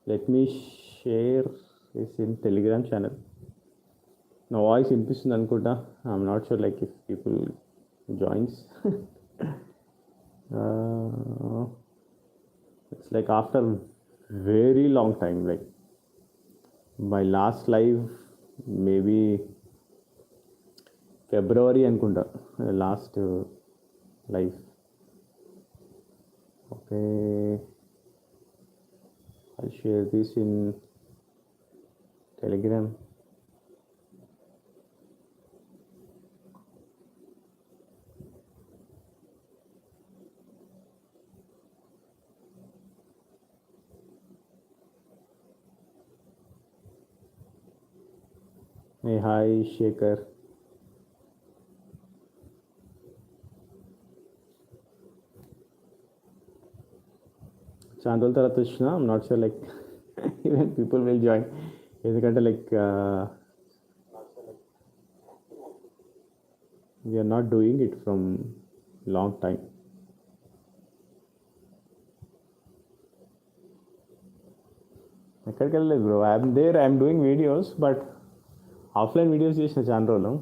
Let me share this in Telegram channel. నా voice వినిపిస్తుంది అనుకుంటా. I'm not sure like if people joins. It's like after very long time, like my last live maybe February అనుకుంటా last live. Okay, I'll share this in Telegram. Hey, hi, Shekhar. చాలా రోజుల తర్వాత వచ్చిన. I'm not sure like even people will join, ఎందుకంటే like we're not doing it from long time. ఎక్కడికి వెళ్ళలేదు bro, I'm doing videos, but offline videos చేసిన చాలా రోజులు.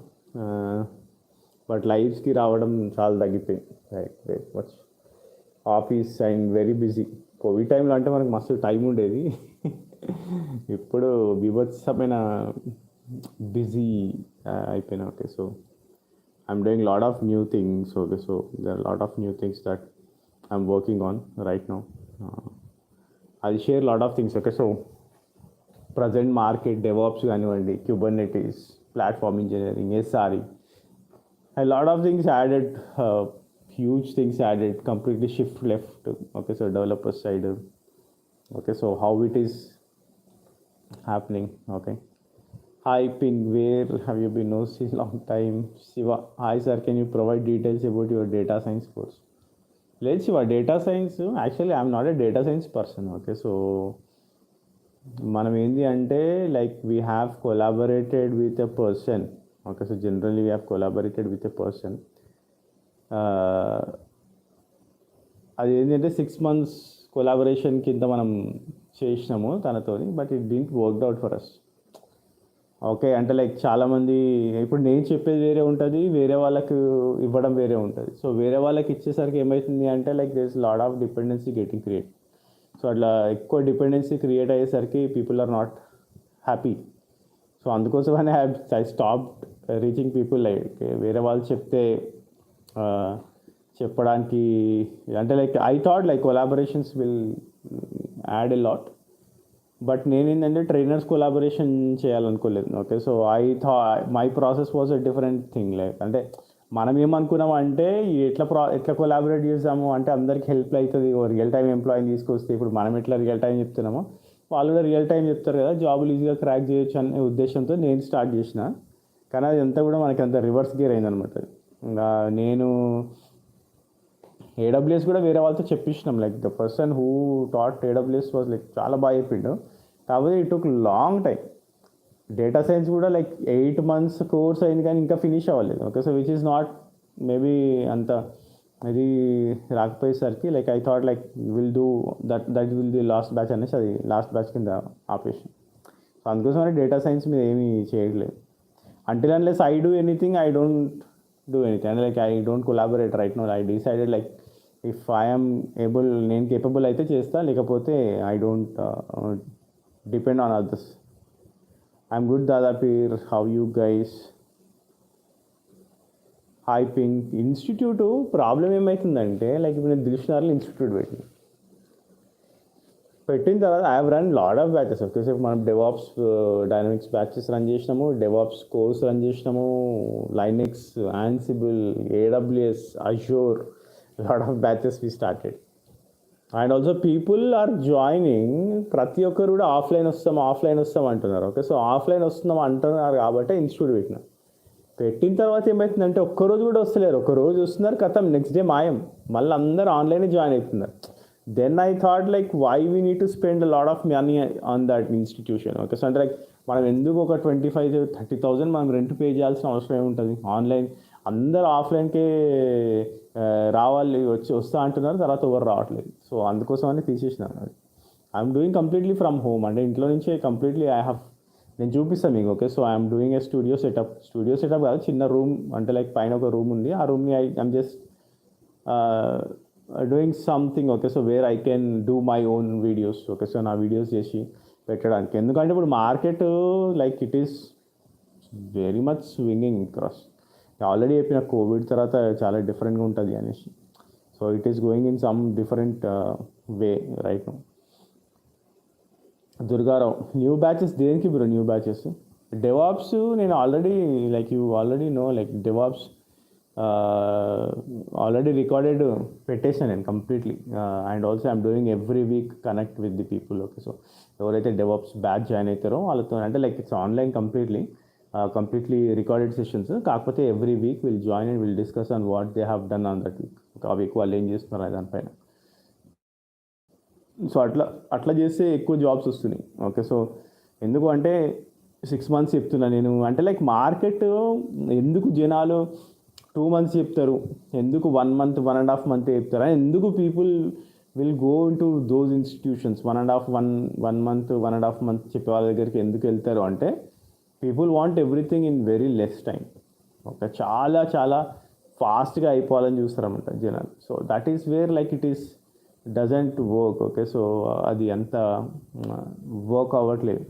బట్ లైవ్స్కి రావడం చాలా తగ్గిపోయింది. Office and very busy. Covid టైంలో అంటే మనకు మస్తు టైం ఉండేది. ఇప్పుడు బీభత్సమైన బిజీ అయిపోయినా. Okay, so I'm doing lot of new things. Okay, so there are lot of new things that I'm working on right now. I share lot of things. Okay, so present market DevOps కానివ్వండి, Kubernetes, platform engineering, SRE, a lot of things added, huge things added, completely shift left. Okay, so developer side. Okay, so how it is happening. Okay, hi Ping, where have you been? No, since long time. Shiva, hi sir, can you provide details about your data science course? Let's Shiva, data science, actually I'm not a data science person. Okay, so మనం ఏంటి అంటే like we have collaborated with a person. Okay, so generally we have collaborated with a person. అది ఏంటంటే 6 months collaboration కింద మనం చేసినాము తనతో, but it didn't worked out for us. Okay, అంటే లైక్ చాలామంది ఇప్పుడు నేను చెప్పేది వేరే ఉంటుంది, వేరే వాళ్ళకు ఇవ్వడం వేరే ఉంటుంది. సో వేరే వాళ్ళకి ఇచ్చేసరికి ఏమవుతుంది అంటే like there is lot of dependency getting create. So అట్లా ఎక్కువ డిపెండెన్సీ క్రియేట్ అయ్యేసరికి people are not happy. So అందుకోసమనే I stopped reaching people. Like వేరే వాళ్ళు చెప్తే చెప్పడానికి, అంటే like I thought like collaborations will add a lot, but నేనేంటంటే ట్రైనర్స్ కొలాబరేషన్ చేయాలనుకోలేదు. Okay, so my process was a different thing. Like అంటే మనం ఏమనుకున్నాము అంటే ఎట్లా కొలాబరేట్ చేసాము అంటే అందరికి హెల్ప్ అవుతుంది. రియల్ టైం ఎంప్లాయీని తీసుకొస్తే ఇప్పుడు మనం ఎట్లా రియల్ టైం చెప్తున్నామో వాళ్ళు కూడా రియల్ టైం చెప్తారు కదా, జాబులు ఈజీగా క్రాక్ చేయొచ్చు అనే ఉద్దేశంతో నేను స్టార్ట్ చేసిన. కానీ అది అంతా కూడా మనకి అంత రివర్స్ గేర్ అయిందనమాట. ఇంకా నేను ఏడబ్ల్యూఎస్ కూడా వేరే వాళ్ళతో చెప్పించినాం. Like the person who taught AWS was like చాలా బాగా చెప్పిండు. కాకపోతే it took long time. Data science కూడా లైక్ 8 months కోర్స్ అయింది కానీ ఇంకా ఫినిష్ అవ్వలేదు. Okay, so which is not maybe అంత ఇది రాకపోయేసరికి like I thought like will do that will the last batch అనేసి అది లాస్ట్ బ్యాచ్ కింద ఆపేషన్. సో అందుకోసమని డేటా సైన్స్ మీద ఏమీ చేయట్లేదు. Until unless I do anything, I don't do anything. అంటే like I don't collaborate right now. I decided like if I'm able, నేను కేపబుల్ అయితే చేస్తా, లేకపోతే I don't depend on others. I'm good, Dada Peer. How you guys? Hi Ping. Institute problem ఏమవుతుందంటే like ఇప్పుడు నేను దిల్షునార్లో institute పెట్టిన తర్వాత I have run lot of batches. Okay, so మనం డెవాప్స్ డైనమిక్స్ బ్యాచెస్ రన్ చేసినాము, డెవాప్స్ కోర్స్ రన్ చేసినాము, Linux, Ansible, AWS, Azure, lot of batches we started. And also people are joining. ప్రతి ఒక్కరు కూడా ఆఫ్లైన్ వస్తాం అంటున్నారు. ఓకే, సో ఆఫ్లైన్ వస్తున్నాం అంటున్నారు కాబట్టి ఇన్స్టిట్యూట్ పెట్టిన తర్వాత ఏమవుతుందంటే ఒక్కరోజు కూడా వస్తలేరు. ఒక్కరోజు వస్తున్నారు, కథం నెక్స్ట్ డే మాయం, మళ్ళీ అందరూ ఆన్లైన్ జాయిన్ అవుతున్నారు. Then I thought like why we need to spend lot of money on that institution. Okay, so అంటే లైక్ మనం ఎందుకు ఒక 25,000-30,000 మనం రెంట్ పే చేయాల్సిన అవసరం ఏముంటుంది. ఆన్లైన్ అందరూ ఆఫ్లైన్కే రావాలి, వస్తా అంటున్నారు, తర్వాత ఎవరు రావట్లేదు. సో అందుకోసమని తీసేసినాను అది. I'm doing completely from home, అంటే ఇంట్లో నుంచే కంప్లీట్లీ నేను చూపిస్తాను మీకు. Okay, so I'm doing a studio setup కాదు, చిన్న రూమ్, అంటే లైక్ పైన ఒక రూమ్ ఉంది, ఆ రూమ్ని I'm just doing something. Okay, so where I can do my own videos. Okay, so నా వీడియోస్ చేసి పెట్టడానికి, ఎందుకంటే ఇప్పుడు market like it is very much swinging cross. Already చెప్పిన కోవిడ్ తర్వాత చాలా డిఫరెంట్గా ఉంటుంది అనేసి. So it is going in some different way right now. Durgarao, new batches దేనికి బ్రో? న్యూ బ్యాచెస్ డెవాప్స్ నేను already like you already know like DevOps already recorded పెట్టేసాను నేను completely. And also I'm doing every week connect with the people. Okay, so ఎవరైతే DevOps batch join అవుతారో వాళ్ళతో, అంటే like it's online completely recorded sessions, కాకపోతే every week will join and will discuss on what they have done on that week. ఆ week వాళ్ళు ఏం చేస్తున్నారు దానిపైన. సో అట్లా చేస్తే ఎక్కువ జాబ్స్ వస్తున్నాయి. ఓకే, సో ఎందుకు అంటే 6 months చెప్తున్నా నేను, అంటే లైక్ మార్కెట్ ఎందుకు జనాలు 2 months చెప్తారు, ఎందుకు 1 month 1.5 month చెప్తారు, ఎందుకు people will go in to those institutions 1 month 1.5 month చెప్పే వాళ్ళ దగ్గరికి ఎందుకు వెళ్తారు అంటే, people want everything in very less time. Okay, చాలా చాలా ఫాస్ట్గా అయిపోవాలని చూస్తారన్నమాట జనాలు. So that is where like it is doesn't work. Okay, so అది అంత వర్క్ అవ్వట్లేదు.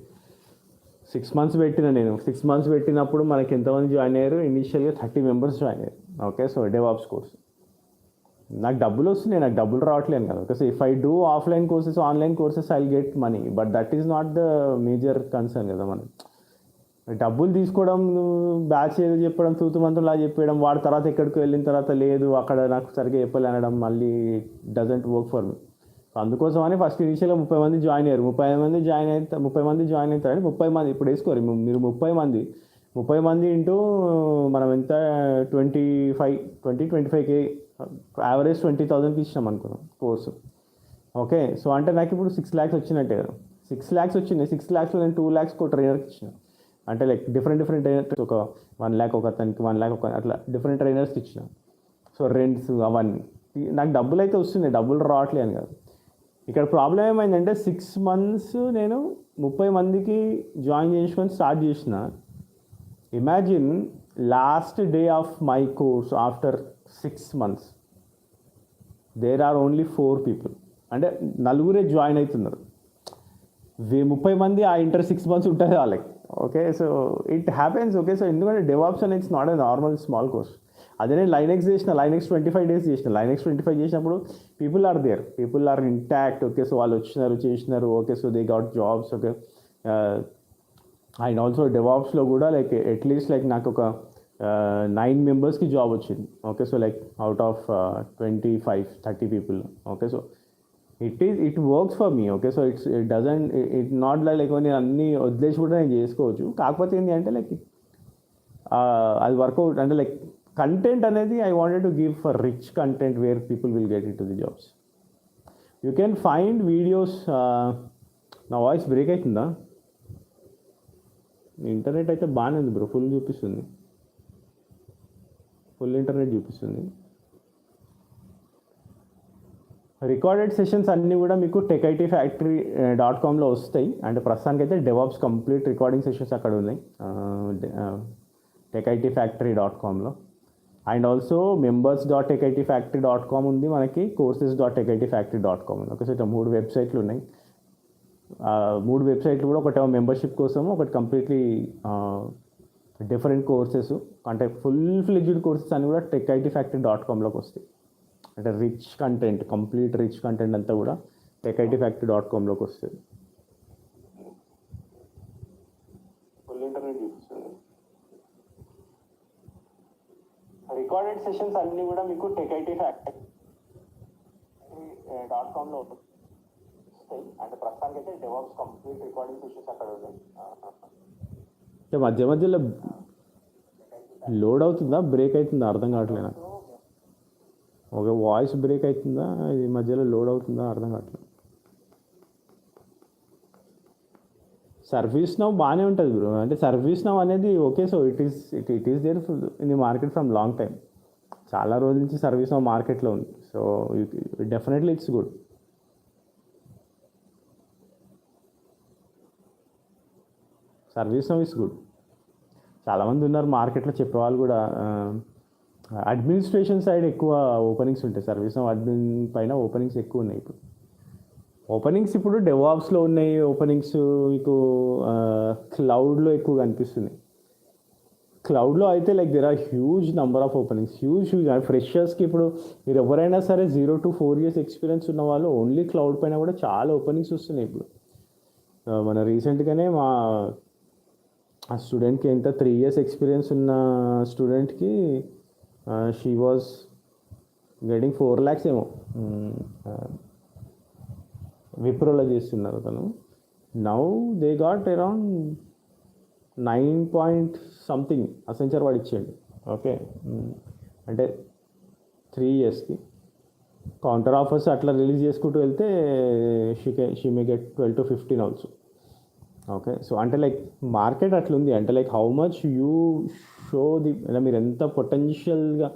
6 months పెట్టిన నేను. 6 months పెట్టినప్పుడు మనకి ఎంతమంది జాయిన్ అయ్యారు? ఇనీషియల్గా 30 members జాయిన్ అయ్యారు. ఓకే, సో డెవాప్స్ కోర్స్ నాకు డబ్బులు వస్తున్నాయి, నాకు డబ్బులు రావట్లేదు కదా. Okay, so if I do offline courses, online courses, I get money, but that is not the major concern కదా. మనం డబ్బులు తీసుకోవడం, బ్యాచ్ ఏదో చెప్పడం, తూతుమంతులా చెప్పడం, వాడి తర్వాత ఎక్కడికి వెళ్ళిన తర్వాత లేదు అక్కడ నాకు సరిగ్గా చెప్పలే అనడం, మళ్ళీ డజంట్ వర్క్ ఫర్ మీ. అందుకోసమని ఫస్ట్ ఇనిషియల్గా 30 మంది జాయిన్ అయ్యారు. 30 మంది జాయిన్ అవుతారని 30 మంది ఇప్పుడు వేసుకోరు మీరు. 30 మంది ఇంటూ మనం ఎంత 25K యావరేజ్ 20,000కి ఇచ్చినాం అనుకున్నాం కోర్సు. ఓకే, సో అంటే నాకు ఇప్పుడు 6 lakhs వచ్చినట్టే కదా. 6 lakhs వచ్చినాయి. 6 lakhs నేను 2 lakhs ట్రైనర్కి ఇచ్చిన. అంటే లైక్ డిఫరెంట్ ట్రైనర్స్, ఒక 1 lakh ఒక అతనికి, 1 lakh ఒక అట్లా డిఫరెంట్ ట్రైనర్స్కి ఇచ్చిన. సో రెంట్స్ అవన్నీ నాకు డబ్బులు అయితే వస్తున్నాయి, డబ్బులు రావట్లేదు అని కాదు. ఇక్కడ ప్రాబ్లం ఏమైందంటే 6 months నేను 30 మందికి జాయిన్ చేసుకొని స్టార్ట్ చేసిన. Imagine last day of my course after 6 months there are only 4 people, అంటే 4 జాయిన్ అవుతున్నారు. 30 మంది ఆ ఇంటర్ 6 months ఉంటుంది వాళ్ళకి. Okay, so it happens. Okay, so ఎందుకంటే డెవాప్స్ అనేది it's not a normal small course. అదే నేను లైనెక్స్ చేసిన, లైనెక్స్ 25 days చేసిన. లైనెక్స్ 25 చేసినప్పుడు people are intact. Okay, so వాళ్ళు వచ్చినారు, చేసినారు. Okay, so they got jobs. Okay, and also డెవాప్స్లో కూడా లైక్ అట్లీస్ట్ లైక్ నాకు ఒక 9 members జాబ్ వచ్చింది. Okay, so like out of 25-30 people. Okay, so it works for me. Okay, so it not like నేను అన్నీ వదిలేసి కూడా నేను చేసుకోవచ్చు. కాకపోతే ఏంటి అంటే లైక్ అది వర్కౌట్ అంటే లైక్ కంటెంట్ అనేది I wanted to give for rich content where people will get in to the jobs. You can find videos. నా వాయిస్ బ్రేక్ అవుతుందా? ఇంటర్నెట్ అయితే బాగానే ఉంది బ్రో, ఫుల్ చూపిస్తుంది, ఫుల్ ఇంటర్నెట్ చూపిస్తుంది. రికార్డెడ్ సెషన్స్ అన్నీ కూడా మీకు techitfactory.comలో వస్తాయి. అంటే ప్రస్తుతానికి అయితే డెవాప్స్ కంప్లీట్ రికార్డింగ్ సెషన్స్ అక్కడ ఉన్నాయి techitfactory.comలో. అండ్ ఆల్సో members.techitfactory.com ఉంది మనకి, courses.techitfactory.com ఉంది. ఓకే, సో ఇట్లా 3 వెబ్సైట్లు ఉన్నాయి. 3 వెబ్సైట్లు కూడా, ఒకటి మెంబర్షిప్ కోసం, ఒకటి కంప్లీట్లీ డిఫరెంట్ కోర్సెస్, అంటే ఫుల్ ఫ్లెడ్జ్డ్ కోర్సెస్ అన్నీ కూడా techitfactory.comలోకి వస్తాయి. అంటే rich content, complete rich content అంతా కూడా techitfactory.comలోకి వస్తుంది. ఫుల్ ఇంటర్నెట్ చూపిస్తుంది. రికార్డెడ్ సెషన్స్ అన్నీ కూడా మీకు techitfactory.comలో వస్తాయి. అంటే ప్రస్తుతానికి అయితే డెవాప్స్ కంప్లీట్ రికార్డింగ్ సెషన్స్ అక్కడ ఉన్నాయి. మధ్యలో లోడ్ అవుతుందా, బ్రేక్ అవుతుందా అర్థం కావట్లేదు నాకు. ఒక వాయిస్ బ్రేక్ అవుతుందా, ఇది మధ్యలో లోడ్ అవుతుందా అర్థం కావట్లేదు. సర్వీస్ నౌ బాగానే ఉంటుంది బ్రో. అంటే సర్వీస్ నౌ అనేది okay, so it is there in the market from long time. చాలా రోజుల నుంచి సర్వీస్ నౌ మార్కెట్లో ఉంది. So definitely it's good. ServiceNow is good. చాలామంది ఉన్నారు మార్కెట్లో చెప్పేవాళ్ళు కూడా. అడ్మినిస్ట్రేషన్ సైడ్ ఎక్కువ ఓపెనింగ్స్ ఉంటాయి, సర్వీస్ నౌ అడ్మిన్ పైన ఓపెనింగ్స్ ఎక్కువ ఉన్నాయి ఇప్పుడు. ఓపెనింగ్స్ ఇప్పుడు డెవాప్స్లో ఉన్నాయి ఓపెనింగ్స్, మీకు క్లౌడ్లో ఎక్కువ కనిపిస్తున్నాయి. క్లౌడ్లో అయితే like there are huge number of openings, huge ఫ్రెషర్స్కి. ఇప్పుడు మీరు ఎవరైనా సరే 0 to 4 years ఎక్స్పీరియన్స్ ఉన్న వాళ్ళు ఓన్లీ క్లౌడ్ పైన కూడా చాలా ఓపెనింగ్స్ వస్తున్నాయి ఇప్పుడు. మన రీసెంట్గానే మా స్టూడెంట్కి ఎంత 3 years ఎక్స్పీరియన్స్ ఉన్న స్టూడెంట్కి షీ వాజ్ గెటింగ్ 4 lakhs ఏమో విప్రోలో చేస్తున్నారు తను. Now they got around 9 point something Accenture వాడు ఇచ్చేయండి. ఓకే, అంటే 3 yearsకి కౌంటర్ ఆఫర్స్ అట్లా రిలీజ్ చేసుకుంటూ వెళ్తే she may get 12 to 15 also. Okay, so అంటే లైక్ మార్కెట్ అట్లుంది. అంటే like how much you show the, మీరు ఎంత పొటెన్షియల్గా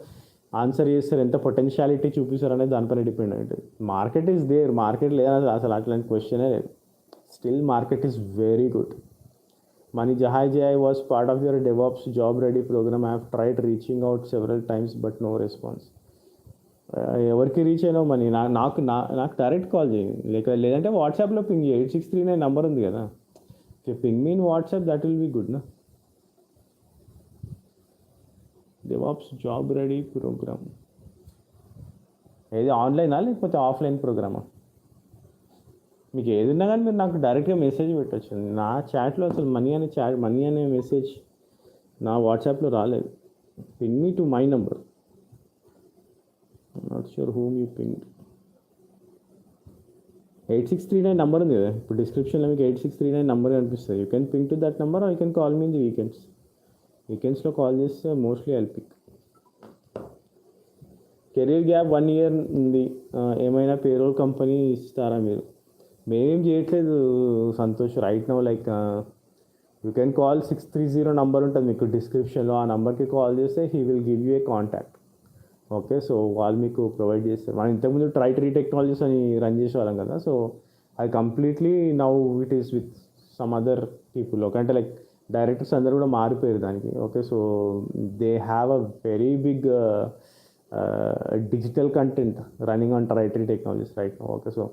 ఆన్సర్ చేస్తారు, ఎంత పొటెన్షియాలిటీ చూపిస్తారు అనేది దానిపైన డిపెండ్ అయ్యింది. మార్కెట్ ఈజ్ దేర్, మార్కెట్ లేదా అసలు అట్లాంటి క్వశ్చనే లేదు. Still market is very good. Mani Jahai Jai was part of your DevOps Job Ready program. I have tried reaching out several times but no response. ఎవరికి reach అయినావు మనీ? నాకు direct call చేయి, లేదంటే వాట్సాప్లో పింగ్ చేయి. 8639 నెంబర్ ఉంది కదా, ping me in WhatsApp, that will be good నా. DevOps Job Ready program ఏది ఆన్లైనా లేకపోతే ఆఫ్లైన్ ప్రోగ్రామా? మీకు ఏది ఉన్నా కానీ మీరు నాకు డైరెక్ట్గా మెసేజ్ పెట్టచ్చు. నా చాట్లో అసలు మనీ అనే మెసేజ్ నా వాట్సాప్లో రాలేదు. Ping me to my number. Not sure whom you ping. 8639 number ఉంది కదా ఇప్పుడు డిస్క్రిప్షన్లో, మీకు 8639 నెంబర్ కనిపిస్తుంది. You can ping to that number, I can call me in the వీకెండ్స్లో కాల్ చేస్తే mostly I'll pick. Career gap 1 year ఉంది, ఏమైనా పేరోల్ కంపెనీ ఇస్తారా మీరు? మేమేం చేయట్లేదు Santosh right now. Like you can call 630 number ఉంటుంది మీకు డిస్క్రిప్షన్లో. ఆ నెంబర్కి కాల్ చేస్తే he will give you A contact. Okay, so వాళ్ళు మీకు ప్రొవైడ్ చేస్తారు. మనం ఇంతకుముందు ట్రీ టెక్నాలజీస్ అని రన్ చేసేవాళ్ళం కదా, సో అది completely now it is with some other people. Okay, అంటే లైక్ డైరెక్టర్స్ అందరూ కూడా మారిపోయారు దానికి. Okay, so they have a very big digital content running on three technologies right now. Okay, so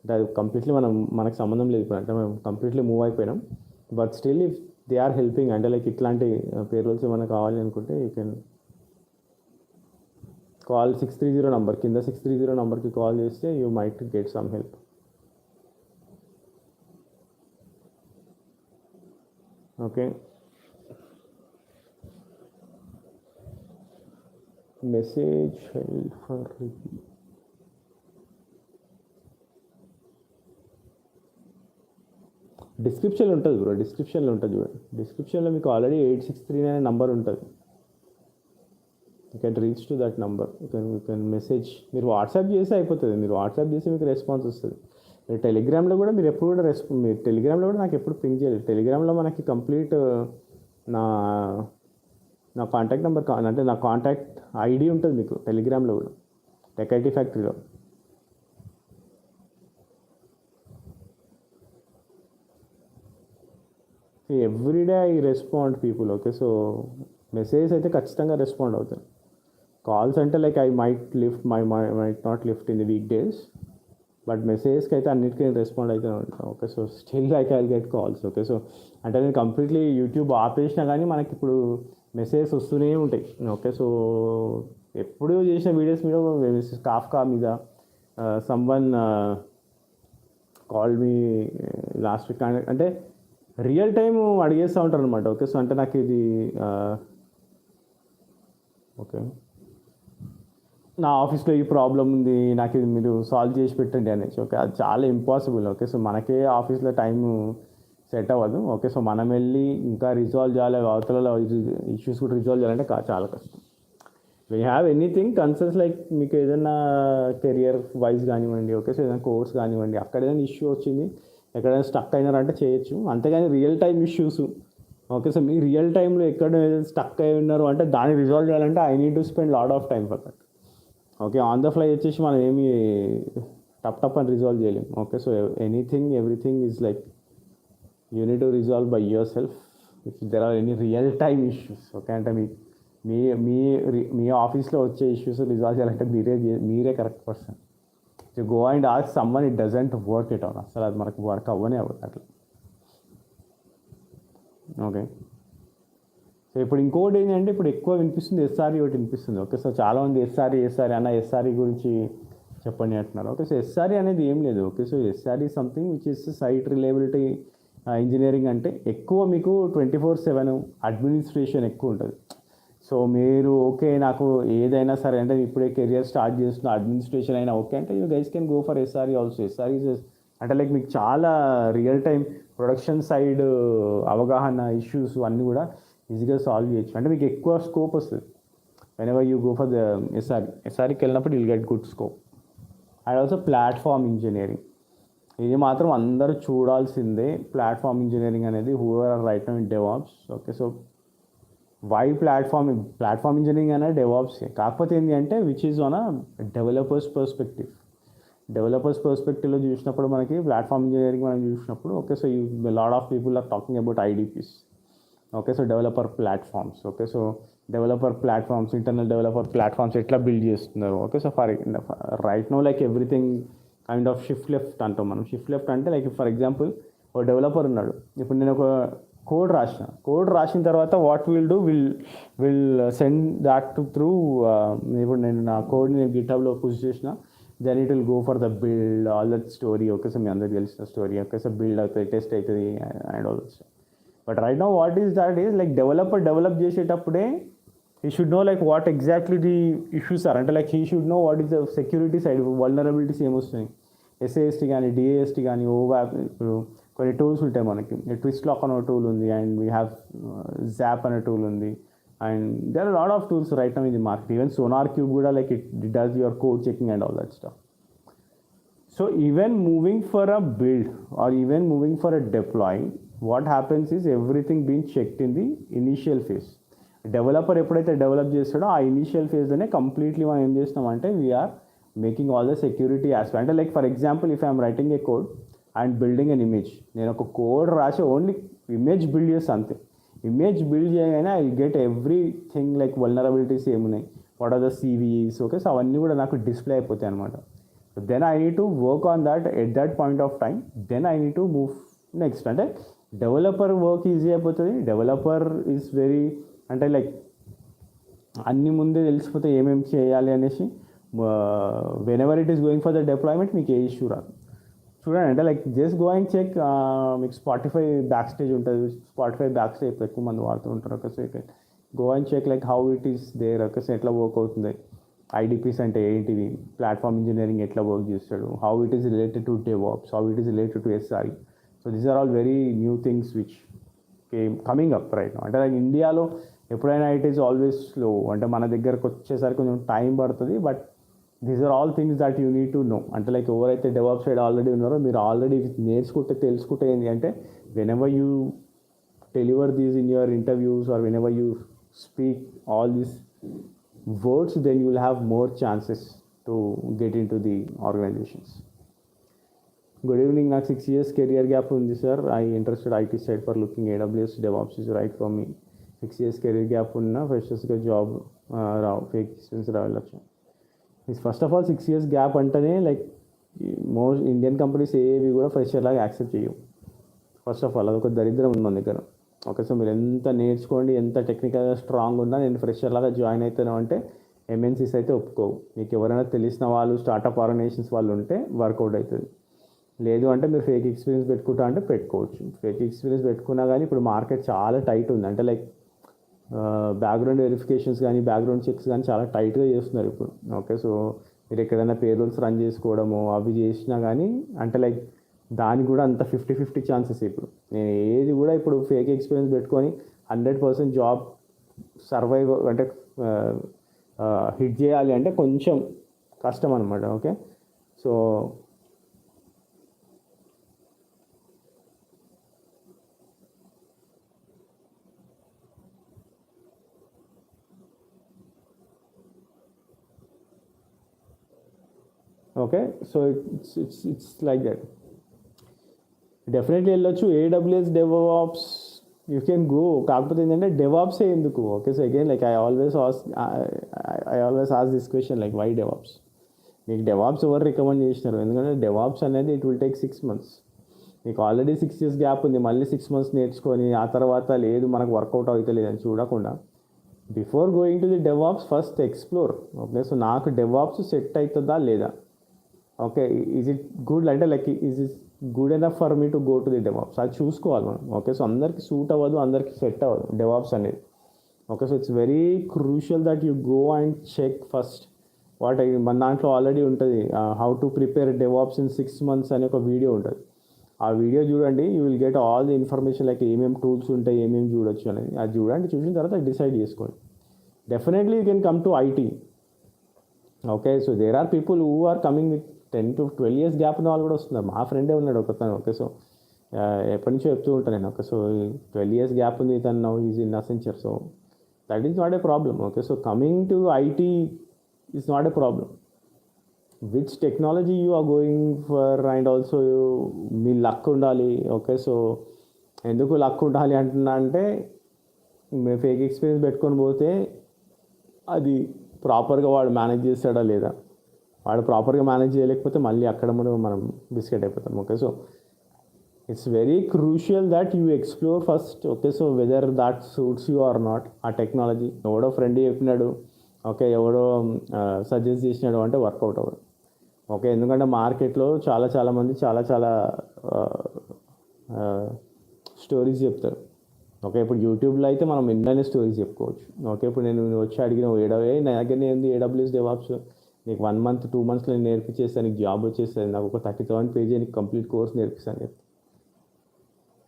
అది కంప్లీట్లీ మనకు సంబంధం లేదు ఇప్పుడు, అంటే మనం కంప్లీట్లీ మూవ్ అయిపోయినాం. But still if they are helping, అంటే లైక్ ఇట్లాంటి పేరోల్స్ ఏమైనా కావాలి అనుకుంటే యూ కెన్ కాల్ 630 నెంబర్. కింద 630 నెంబర్కి కాల్ చేస్తే you might get some help. Okay, message help for review. డిస్క్రిప్షన్లో ఉంటుంది బ్రో, డిస్క్రిప్షన్లో ఉంటుంది చూడండి. డిస్క్రిప్షన్లో మీకు ఆల్రెడీ 8639 నెంబర్ ఉంటుంది. You can reach to that number. You can message. మీరు వాట్సాప్ చేస్తే అయిపోతుంది. మీరు వాట్సాప్ చేస్తే మీకు రెస్పాన్స్ వస్తుంది. మీరు టెలిగ్రామ్లో కూడా మీరు ఎప్పుడు కూడా మీరు టెలిగ్రామ్లో కూడా నాకు ఎప్పుడు పింగ్ చేయలేదు. టెలిగ్రామ్లో మనకి కంప్లీట్ నా కాంటాక్ట్ నెంబర్, అంటే నా కాంటాక్ట్ ఐడి ఉంటుంది మీకు టెలిగ్రామ్లో కూడా, టెక్ ఐటీ ఫ్యాక్టరీలో. Everyday I respond people. Okay, so message అయితే ఖచ్చితంగా రెస్పాండ్ అవుతాను. కాల్స్ అంటే like I might not lift in the week days, but మెసేజ్కి అయితే అన్నిటికీ రెస్పాండ్ అయితే ఉంటాను. Okay, so still like I get calls. Okay, so అంటే నేను కంప్లీట్లీ యూట్యూబ్ ఆపేసినా కానీ మనకి ఇప్పుడు మెసేజెస్ వస్తూనే ఉంటాయి. ఓకే, సో ఎప్పుడు చేసిన వీడియోస్ మీద కాఫ్కా మీద someone call me last week, అంటే రియల్ టైం అడిగేస్తూ ఉంటారు అనమాట. ఓకే, సో అంటే నాకు ఇది ఓకే నా ఆఫీస్లో ఈ ప్రాబ్లం ఉంది, నాకు ఇది మీరు సాల్వ్ చేసి పెట్టండి అనేసి. ఓకే, అది చాలా ఇంపాసిబుల్. ఓకే, సో మనకే ఆఫీస్లో టైం సెట్ అవ్వదు. ఓకే, సో మనం వెళ్ళి ఇంకా రిజాల్వ్ చేయాలి, అవతల ఇష్యూస్ కూడా రిజాల్వ్ చేయాలంటే చాలా కష్టం. We have anything concerns like మీకు ఏదైనా కెరియర్ వైజ్ కానివ్వండి, ఓకే, సో ఏదైనా కోర్స్ కానివ్వండి, అక్కడ ఏదైనా ఇష్యూ వచ్చింది, ఎక్కడైనా స్టక్ అయినారంటే చేయొచ్చు. అంతేగాని real time issues, okay, so మీ రియల్ టైంలో ఎక్కడ స్టక్ అయి ఉన్నారు అంటే దాన్ని రిజాల్వ్ చేయాలంటే I need to spend lot of time for that. Okay, on the fly వచ్చేసి మనం ఏమి టప్ అని రిజాల్వ్ చేయలేము. Okay, so everything is like you need to resolve by yourself. If there are any real time issues, okay, అంటే మీ మీ మీ ఆఫీస్లో వచ్చే ఇష్యూస్ రిజాల్వ్ చేయాలంటే మీరే correct person. So go and ask someone, it doesn't work it on, అసలు అది మనకు work అవ్వనే అవ్వదు అట్లా. ఓకే, సో ఇప్పుడు ఇంకోటి ఏంటంటే ఇప్పుడు ఎక్కువ వినిపిస్తుంది ఎస్ఆర్ఈ ఒకటి వినిపిస్తుంది. ఓకే, సో చాలామంది ఎస్ఆర్ఈ అన్న ఎస్ఆర్ఈ గురించి చెప్పండి అంటున్నారు. ఓకే, సో ఎస్ఆర్ఈ అనేది ఏం లేదు. Okay, so SRE something which is site reliability engineering. అంటే ఎక్కువ మీకు 24/7 అడ్మినిస్ట్రేషన్ ఎక్కువ ఉంటుంది. సో మీరు ఓకే నాకు ఏదైనా సరే అంటే ఇప్పుడే కెరియర్ స్టార్ట్ చేస్తున్న అడ్మినిస్ట్రేషన్ అయినా ఓకే అంటే you guys can go for SRE also. SRE అంటే లైక్ మీకు చాలా రియల్ టైం ప్రొడక్షన్ సైడ్ అవగాహన ఇష్యూస్ అన్నీ కూడా ఈజీగా సాల్వ్ చేయొచ్చు. అంటే మీకు ఎక్కువ స్కోప్ వస్తుంది whenever you go for the ఎస్ఆర్ఈకి వెళ్ళినప్పుడు will get good scope. And also platform engineering, ఇది మాత్రం అందరూ చూడాల్సిందే. ప్లాట్ఫామ్ ఇంజనీరింగ్ అనేది whoever are right now in DevOps. Okay, so why platform engineering అనేది డెవాప్స్, కాకపోతే ఏంటి అంటే which is on a developers పర్స్పెక్టివ్లో చూసినప్పుడు మనకి ప్లాట్ఫామ్ ఇంజనీరింగ్ మనం చూసినప్పుడు okay, so lot of people are talking about IDPs. Okay, so developer platforms. Okay, so developer platforms, internal developer platforms ఎట్లా బిల్డ్ చేస్తున్నారు. Okay, so right now like everything kind of shift left అంటాం మనం. Shift left అంటే like for example ఒక developer ఉన్నాడు, ఇప్పుడు నేను ఒక కోడ్ రాసిన తర్వాత what will send that through, ఇప్పుడు నేను నా కోడ్ని నేను గిట్హబ్లో పుష్ చేసిన, then it will go for the build all that story. Okay, so మీ అందరికి తెలిసిన స్టోరీ. ఓకే, సో బిల్డ్ అవుతుంది, టెస్ట్ అవుతుంది and all that. But right now what is that is like develop చేసేటప్పుడే he should know like what exactly the issues are. అంటే like he should know what is the security side, vulnerabilities ఏమొస్తున్నాయి. SAST కానీ DAST కానీ ఓవాప్, ఇప్పుడు కొన్ని tools ఉంటాయి మనకి. ట్విస్ట్ లాక్ అనే టూల్ ఉంది, అండ్ వీ హ్యావ్ జాప్ అనే టూల్ ఉంది, and there are lot of tools right now in the market. Even SonarQube కూడా like it does your code checking and all that stuff. So even moving for a build or even moving for a deploy, what happens is everything being checked in the initial phase. Developer ఎప్పుడైతే develop చేస్తాడో ఆ initial ఫేజ్లోనే completely మనం ఏం చేస్తామంటే we're making all the security aspect. అంటే like for example if I'm writing a code and building an image, నేను ఒక కోడ్ రాసి ఓన్లీ ఇమేజ్ బిల్డ్ చేస్తాను అంతే. ఇమేజ్ బిల్డ్ చేయగానే I get everything like vulnerabilities ఏమున్నాయి, what are the CVEs. Okay, so అవన్నీ కూడా నాకు డిస్ప్లే అయిపోతాయి అనమాట. Then I need to work on that at that point of time. Then I need to move next. అంటే developer work easy అయిపోతుంది. Developer is very అంటే like అన్ని ముందే తెలిసిపోతే ఏమేమి చేయాలి అనేసి, whenever it is going for the deployment మీకు ఏ ఇష్యూ రాదు. చూడండి, అంటే like just go and check, మీకు స్పాటిఫై బ్యాక్ స్టేజ్ ఉంటుంది. స్పాటిఫై బ్యాక్ స్టేజ్ ఎక్కువ మంది వాడుతూ ఉంటారు. Okay, so go and check like how it is there. Okay, so ఎట్లా వర్క్ అవుతుంది, ఐడిపిస్ అంటే ఏంటివి, ప్లాట్ఫామ్ ఇంజనీరింగ్ ఎట్లా వర్క్ చేస్తాడు, how it is related to DevOps, how it is related to SRE. So these are all very new things which coming up right. అంటే like ఇండియాలో ఎప్పుడైనా it is always slow, అంటే మన దగ్గరకు వచ్చేసరికి కొంచెం టైం పడుతుంది. But these are all things that you need to know. అంటే లైక్ ఎవరైతే డెవలప్ సైడ్ ఆల్రెడీ ఉన్నారో మీరు ఆల్రెడీ తెలుసుకుంటే ఏంటి అంటే whenever you deliver these in your interviews or whenever you speak all these words, then you will have more chances to get in to the organizations. Good evening, నాకు 6 years career gap ఉంది sir. I interested IT side for looking AWS DevOps is right for me. 6 years career gap ఉన్న ఫ్రెషర్స్గా job రావు, fake experience రావచ్చు. First of all 6 years gap అంటేనే like most Indian companies ఏవి కూడా fresher లాగా accept చేయవు. First of all అదొక దరిద్రం ఉంది మన దగ్గర. ఓకే, సో మీరు ఎంత నేర్చుకోండి, ఎంత టెక్నికల్గా స్ట్రాంగ్ ఉన్నా నేను ఫ్రెషర్ లాగా జాయిన్ అవుతాను అంటే ఎంఎన్సీస్ అయితే ఒప్పుకోవు. మీకు ఎవరైనా తెలిసిన వాళ్ళు స్టార్టప్ ఆర్గనైజేషన్స్ వాళ్ళు ఉంటే వర్కౌట్ అవుతుంది. లేదు అంటే మీరు ఫేక్ ఎక్స్పీరియన్స్ పెట్టుకుంటా అంటే పెట్టుకోవచ్చు. ఫేక్ ఎక్స్పీరియన్స్ పెట్టుకున్నా కానీ ఇప్పుడు మార్కెట్ చాలా టైట్ ఉంది. అంటే లైక్ బ్యాక్గ్రౌండ్ వెరిఫికేషన్స్ కానీ బ్యాక్గ్రౌండ్ చెక్స్ కానీ చాలా టైట్గా చేస్తున్నారు ఇప్పుడు. ఓకే, సో మీరు ఎక్కడైనా పేరోల్స్ రన్ చేసుకోవడము అవి చేసినా కానీ అంటే లైక్ దానికి కూడా అంత 50-50 ఛాన్సెస్. ఇప్పుడు నేను ఏది కూడా ఇప్పుడు ఫేక్ ఎక్స్పీరియన్స్ పెట్టుకొని 100% జాబ్ సర్వైవ్ అంటే హిట్ చేయాలి అంటే కొంచెం కష్టం అనమాట. Okay, so okay, so it's like that. Definitely వెళ్ళొచ్చు. AWS DevOps you can go. కాకపోతే ఏంటంటే డెవాప్సే ఎందుకు? Okay, so again like I always ask this question like why DevOps? మీకు డెవాప్స్ ఎవరు రికమెండ్ చేసినారు? ఎందుకంటే డెవాప్స్ అనేది ఇట్ విల్ టేక్ 6 months. మీకు ఆల్రెడీ 6 years గ్యాప్ ఉంది, మళ్ళీ 6 months నేర్చుకొని ఆ తర్వాత లేదు మనకు వర్కౌట్ అవుతలేదు అని చూడకుండా before going to the DevOps first explore. Okay, so నాకు డెవాప్స్ సెట్ అవుతుందా లేదా? ఓకే, ఈజ్ ఇట్ గుడ్ అంటే like is it good enough for me to go to the DevOps? అది చూసుకోవాలి మనం. ఓకే, సో అందరికి సూట్ అవ్వదు, అందరికి సెట్ అవ్వదు డెవాప్స్ అనేది. Okay, so it's very crucial that you go and check first what మన దాంట్లో ఆల్రెడీ ఉంటుంది, how to prepare DevOps in 6 months అనే ఒక వీడియో ఉంటుంది. ఆ వీడియో చూడండి, you will get all the information like ఏమేమి టూల్స్ ఉంటాయి, ఏమేమి చూడొచ్చు అనేది. అది చూడండి, చూసిన తర్వాత డిసైడ్ చేసుకోండి. Definitely you can come to IT. Okay, so there are people who are coming with 10 to 12 years gap ఉన్న వాళ్ళు కూడా వస్తున్నారు. మా ఫ్రెండే ఉన్నాడు ఒకతను. ఓకే, సో ఎప్పటి నుంచో చెప్తూ ఉంటాను నేను. ఓకే, సో 12 years గ్యాప్ ఉంది తను, now is in Accenture. So that is not a problem. Okay, so coming to IT is not a problem. Which technology you are going for and also మీ luck ఉండాలి. Okay, so ఎందుకు luck ఉండాలి అంటున్నా అంటే మేము fake experience పెట్టుకొని పోతే అది ప్రాపర్గా వాడు మేనేజ్ చేస్తాడా లేదా? వాడు ప్రాపర్గా మేనేజ్ చేయలేకపోతే మళ్ళీ అక్కడ మనం బిస్కెట్ అయిపోతాం. Okay, so it's very crucial that you explore first. Okay, so whether that suits you or not. ఆ టెక్నాలజీ ఎవడో ఫ్రెండ్ చెప్పినాడు, ఓకే, ఎవడో సజెస్ట్ చేసినాడు అంటే వర్కౌట్ అవ్వదు. ఓకే, ఎందుకంటే మార్కెట్లో చాలా మంది చాలా స్టోరీస్ చెప్తారు. ఓకే, ఇప్పుడు యూట్యూబ్లో అయితే మనం ఎన్నైనా స్టోరీస్ చెప్పుకోవచ్చు. ఓకే, ఇప్పుడు నేను వచ్చి అడిగిన నా దగ్గర ఏంది AWS డెవాప్స్, నీకు 1 month 2 months నేను నేర్పించేస్తాను, నీకు జాబ్ వచ్చేస్తుంది, నాకు ఒక 30,000 పే చేయి, నీకు కంప్లీట్ కోర్స్ నేర్పిస్తాను చెప్తాను.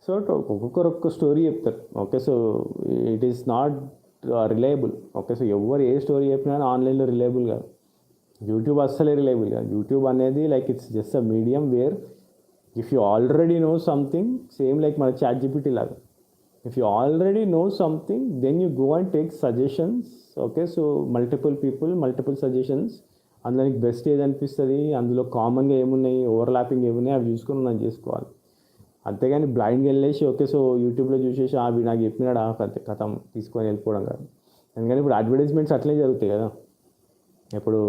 సో ఒక్కొక్కరు ఒక్కొక్క స్టోరీ చెప్తారు. Okay, so it is not reliable. Okay, so ఎవరు ఏ స్టోరీ చెప్పినా ఆన్లైన్లో రిలయబుల్ కాదు. యూట్యూబ్ అస్సలే రిలయబుల్ కాదు. యూట్యూబ్ అనేది like it's just a medium where if you already know something, same like మన ChatGPT లాగా, if you already know something then you go and take suggestions. Okay, so multiple people, multiple suggestions, అందులో నీకు best ఏది అనిపిస్తుంది, అందులో కామన్గా ఏమున్నాయి, overlapping ఏమున్నాయి, అవి చూసుకొని మనం చేసుకోవాలి. అంతేగాని బ్లైండ్గా వెళ్ళేసి ఓకే సో యూట్యూబ్లో చూసేసి అవి నాకు చెప్పినాడు కథం తీసుకొని వెళ్ళిపోవడం కాదు. ఎందుకంటే ఇప్పుడు అడ్వర్టైజ్మెంట్స్ అట్లే జరుగుతాయి కదా. ఇప్పుడు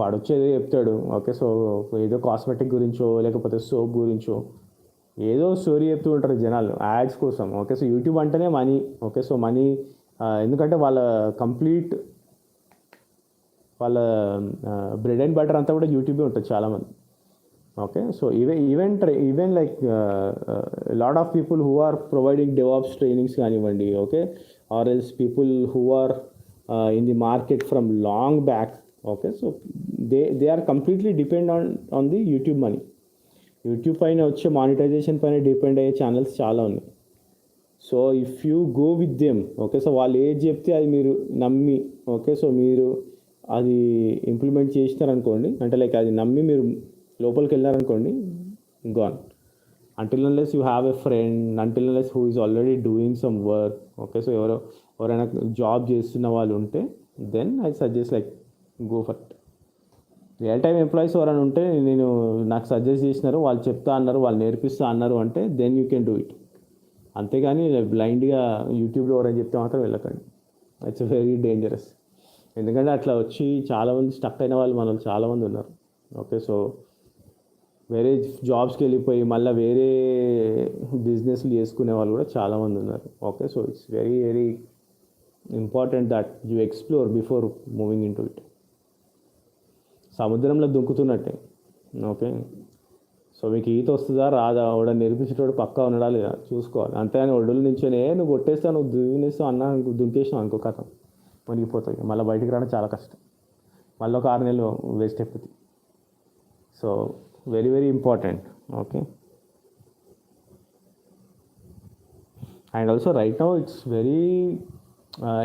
వాడు వచ్చేది చెప్తాడు, ఓకే సో ఏదో కాస్మెటిక్ గురించో లేకపోతే సోప్ గురించో ఏదో స్టోరీ చెప్తూ ఉంటారు జనాలు యాడ్స్ కోసం. ఓకే, సో యూట్యూబ్ అంటేనే మనీ. ఓకే, సో మనీ ఎందుకంటే వాళ్ళ కంప్లీట్ వాళ్ళ బ్రెడ్ అండ్ బటర్ అంతా కూడా యూట్యూబే ఉంటుంది చాలామంది. Okay, so even like lot of people who are providing DevOps trainings కానివ్వండి, okay, or else people who are in the market from long back. Okay, so they are completely depend on the YouTube money. YouTube పైన వచ్చే monetization పైన depend అయ్యే channels చాలా ఉన్నాయి. So if you go with them, okay, so వాళ్ళు ఏది చెప్తే అది మీరు నమ్మి, ఓకే, సో మీరు అది ఇంప్లిమెంట్ చేసినారనుకోండి, అంటే లైక్ అది నమ్మి మీరు లోపలికి వెళ్ళారనుకోండి, gone. Until unless you have a friend, until unless who is already doing some work. Okay, so ఎవరైనా జాబ్ చేస్తున్న వాళ్ళు ఉంటే then I suggest like go for it. Real time employees ఎవరైనా ఉంటే నేను నాకు సజెస్ట్ చేసినారు, వాళ్ళు చెప్తా అన్నారు, వాళ్ళు నేర్పిస్తా అన్నారు అంటే then you can do it. అంతేగాని బ్లైండ్గా యూట్యూబ్లో ఎవరైనా చెప్తే మాత్రం వెళ్ళకండి. It's very dangerous. ఎందుకంటే అట్లా వచ్చి చాలామంది స్టక్ అయిన వాళ్ళు మనల్ని చాలామంది ఉన్నారు. ఓకే, సో వేరే జాబ్స్కి వెళ్ళిపోయి మళ్ళీ వేరే బిజినెస్లు చేసుకునే వాళ్ళు కూడా చాలామంది ఉన్నారు. Okay, so it's very important that you explore before moving in to it. సముద్రంలో దుంకుతున్నట్టే. ఓకే, సో మీకు ఈత వస్తుందా రాదా, వాడు నేర్పించేటోడు పక్కా ఉన్నాడా లేదా చూసుకోవాలి. అంతేగాని ఒడ్డుల నుంచోనే నువ్వు కొట్టేస్తావు, నువ్వు దువ్వునేస్తావు అన్నా, దుంకేసినావు అనుకో కథ మునిగిపోతాయి. మళ్ళీ బయటికి రావడం చాలా కష్టం, మళ్ళీ ఒక 6 నెలలు వేస్ట్ అయిపోతుంది. So very important. Okay, and also right now it's very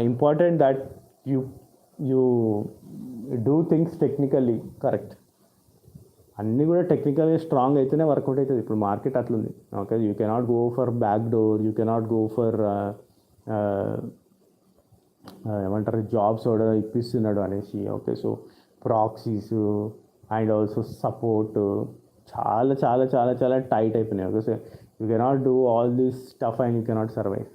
important that you do things technically correct. అన్నీ కూడా టెక్నికల్గా స్ట్రాంగ్ అయితేనే వర్కౌట్ అవుతుంది. ఇప్పుడు మార్కెట్ అట్లుంది. Okay, you cannot go for back door, you cannot go for ఏమంటారు jobs కూడా ఇప్పిస్తున్నాడు అనేసి. Okay, so proxies and also support చాలా చాలా చాలా చాలా టైట్ అయిపోయినాయి. Okay, so you cannot do all this stuff and you cannot survive.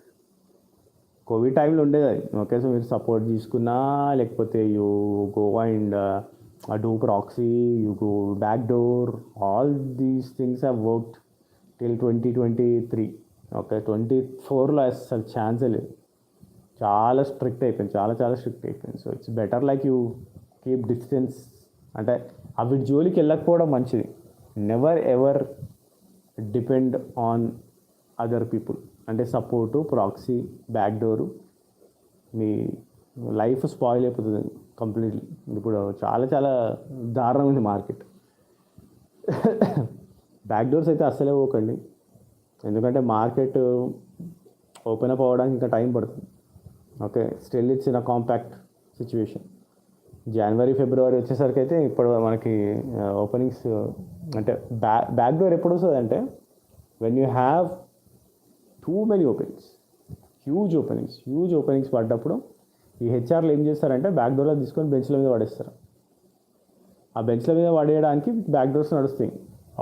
Covid టైంలో ఉండేది అది. ఓకే, సో మీరు సపోర్ట్ తీసుకున్నా లేకపోతే you go and do proxy, you go back door, all these things have worked till 2023. Okay, 24లో అసలు ఛాన్సే లేదు. చాలా స్ట్రిక్ట్ అయిపోయింది, చాలా చాలా స్ట్రిక్ట్ అయిపోయింది. So it's better like you keep distance, అంటే అవి జోలికి వెళ్ళకపోవడం మంచిది. Never ever depend on other people, అంటే సపోర్టు, ప్రాక్సీ, బ్యాక్ డోరు, మీ లైఫ్ స్పాయిల్ అయిపోతుంది కంప్లీట్లీ. ఇప్పుడు చాలా చాలా దారుణం ఉంది మార్కెట్. బ్యాక్ డోర్స్ అయితే అస్సలే పోకండి, ఎందుకంటే మార్కెట్ ఓపెన్ అప్ అవ్వడానికి ఇంకా టైం పడుతుంది. Okay, still it's in a compact situation. జనవరి ఫిబ్రవరి వచ్చేసరికి అయితే ఇప్పుడు మనకి ఓపెనింగ్స్ అంటే బ్యాక్ డోర్ ఎప్పుడు వస్తుంది అంటే when you have too many openings, huge openings పడ్డప్పుడు ఈ హెచ్ఆర్లు ఏం చేస్తారంటే బ్యాక్ డోర్లో తీసుకొని బెంచ్ల మీద పడేస్తారు. ఆ బెంచ్ల మీద పడేయడానికి బ్యాక్ డోర్స్ నడుస్తాయి.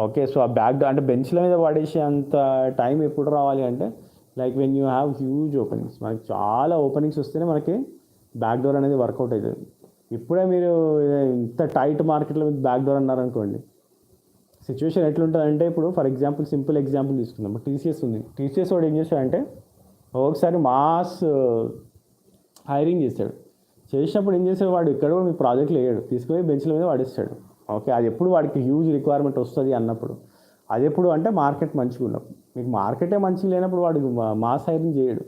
ఓకే, సో ఆ బ్యాక్ డోర్ అంటే బెంచ్ల మీద పడేసే అంత టైం ఎప్పుడు రావాలి అంటే like when you have huge openings. మనకి చాలా ఓపెనింగ్స్ వస్తేనే మనకి బ్యాక్ డోర్ అనేది వర్కౌట్ అవుతుంది. ఇప్పుడే మీరు ఇంత టైట్ మార్కెట్లో మీకు బ్యాక్ డోర్ అన్నారనుకోండి, సిచ్యువేషన్ ఎట్లుంటుందంటే, ఇప్పుడు ఫర్ ఎగ్జాంపుల్ సింపుల్ ఎగ్జాంపుల్ తీసుకుందాం. టీసీఎస్ ఉంది. టీసీఎస్ వాడు ఏం చేస్తాడంటే ఒకసారి మాస్ హైరింగ్ చేసినప్పుడు ఏం చేస్తాడు, వాడు ఇక్కడ కూడా మీ ప్రాజెక్ట్లో వేయడు, తీసుకొని బెంచ్ల మీద వాడిస్తాడు. ఓకే, అది ఎప్పుడు వాడికి హ్యూజ్ రిక్వైర్మెంట్ వస్తుంది అన్నప్పుడు, అది ఎప్పుడు అంటే మార్కెట్ మంచిగా ఉన్నప్పుడు. మీకు మార్కెటే మంచిగా లేనప్పుడు వాడు మాస్ హైరింగ్ చేయడు.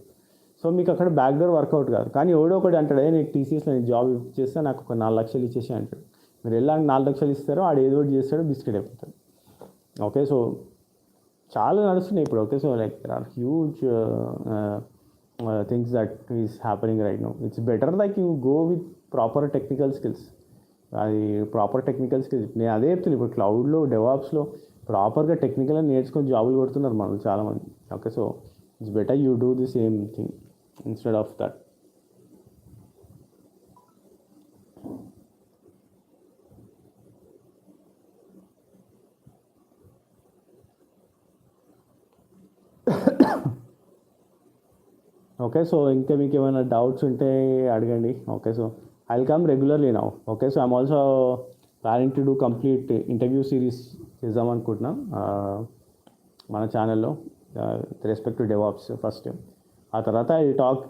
సో మీకు అక్కడ బ్యాక్ డోర్ వర్కౌట్ కాదు. కానీ ఎవడో ఒకటి అంటాడు, నీకు టీసీఎస్లో నేను జాబ్ చేస్తే నాకు ఒక 4 లక్షలు ఇచ్చేసి అంటాడు. మీరు ఎలా 4 లక్షలు ఇస్తారో వాడు ఏదో ఒకటి చేస్తాడు, బిస్కెట్ అయిపోతాడు. ఓకే, సో చాలా నడుస్తున్నాయి ఇప్పుడు. Okay, so like there are huge things that is happening right now. It's better like you go with proper technical skills. అది ప్రాపర్ టెక్నికల్ స్కిల్స్ నేను అదే చెప్తున్నాను. ఇప్పుడు క్లౌడ్లో, డెవాప్స్లో ప్రాపర్గా టెక్నికల్గా నేర్చుకొని జాబులు కొడుతున్నారు మనల్ని చాలామంది. Okay, so it's better you do the same thing instead of that. Okay, so ఇంకా మీకు ఏమైనా డౌట్స్ ఉంటే అడగండి. Okay, so I will come regularly now. Okay, so I'm also planning to do complete interview series చేద్దాం అనుకుంటున్నాం మన ఛానల్లో respect to DevOps first. ఆ తర్వాత I talk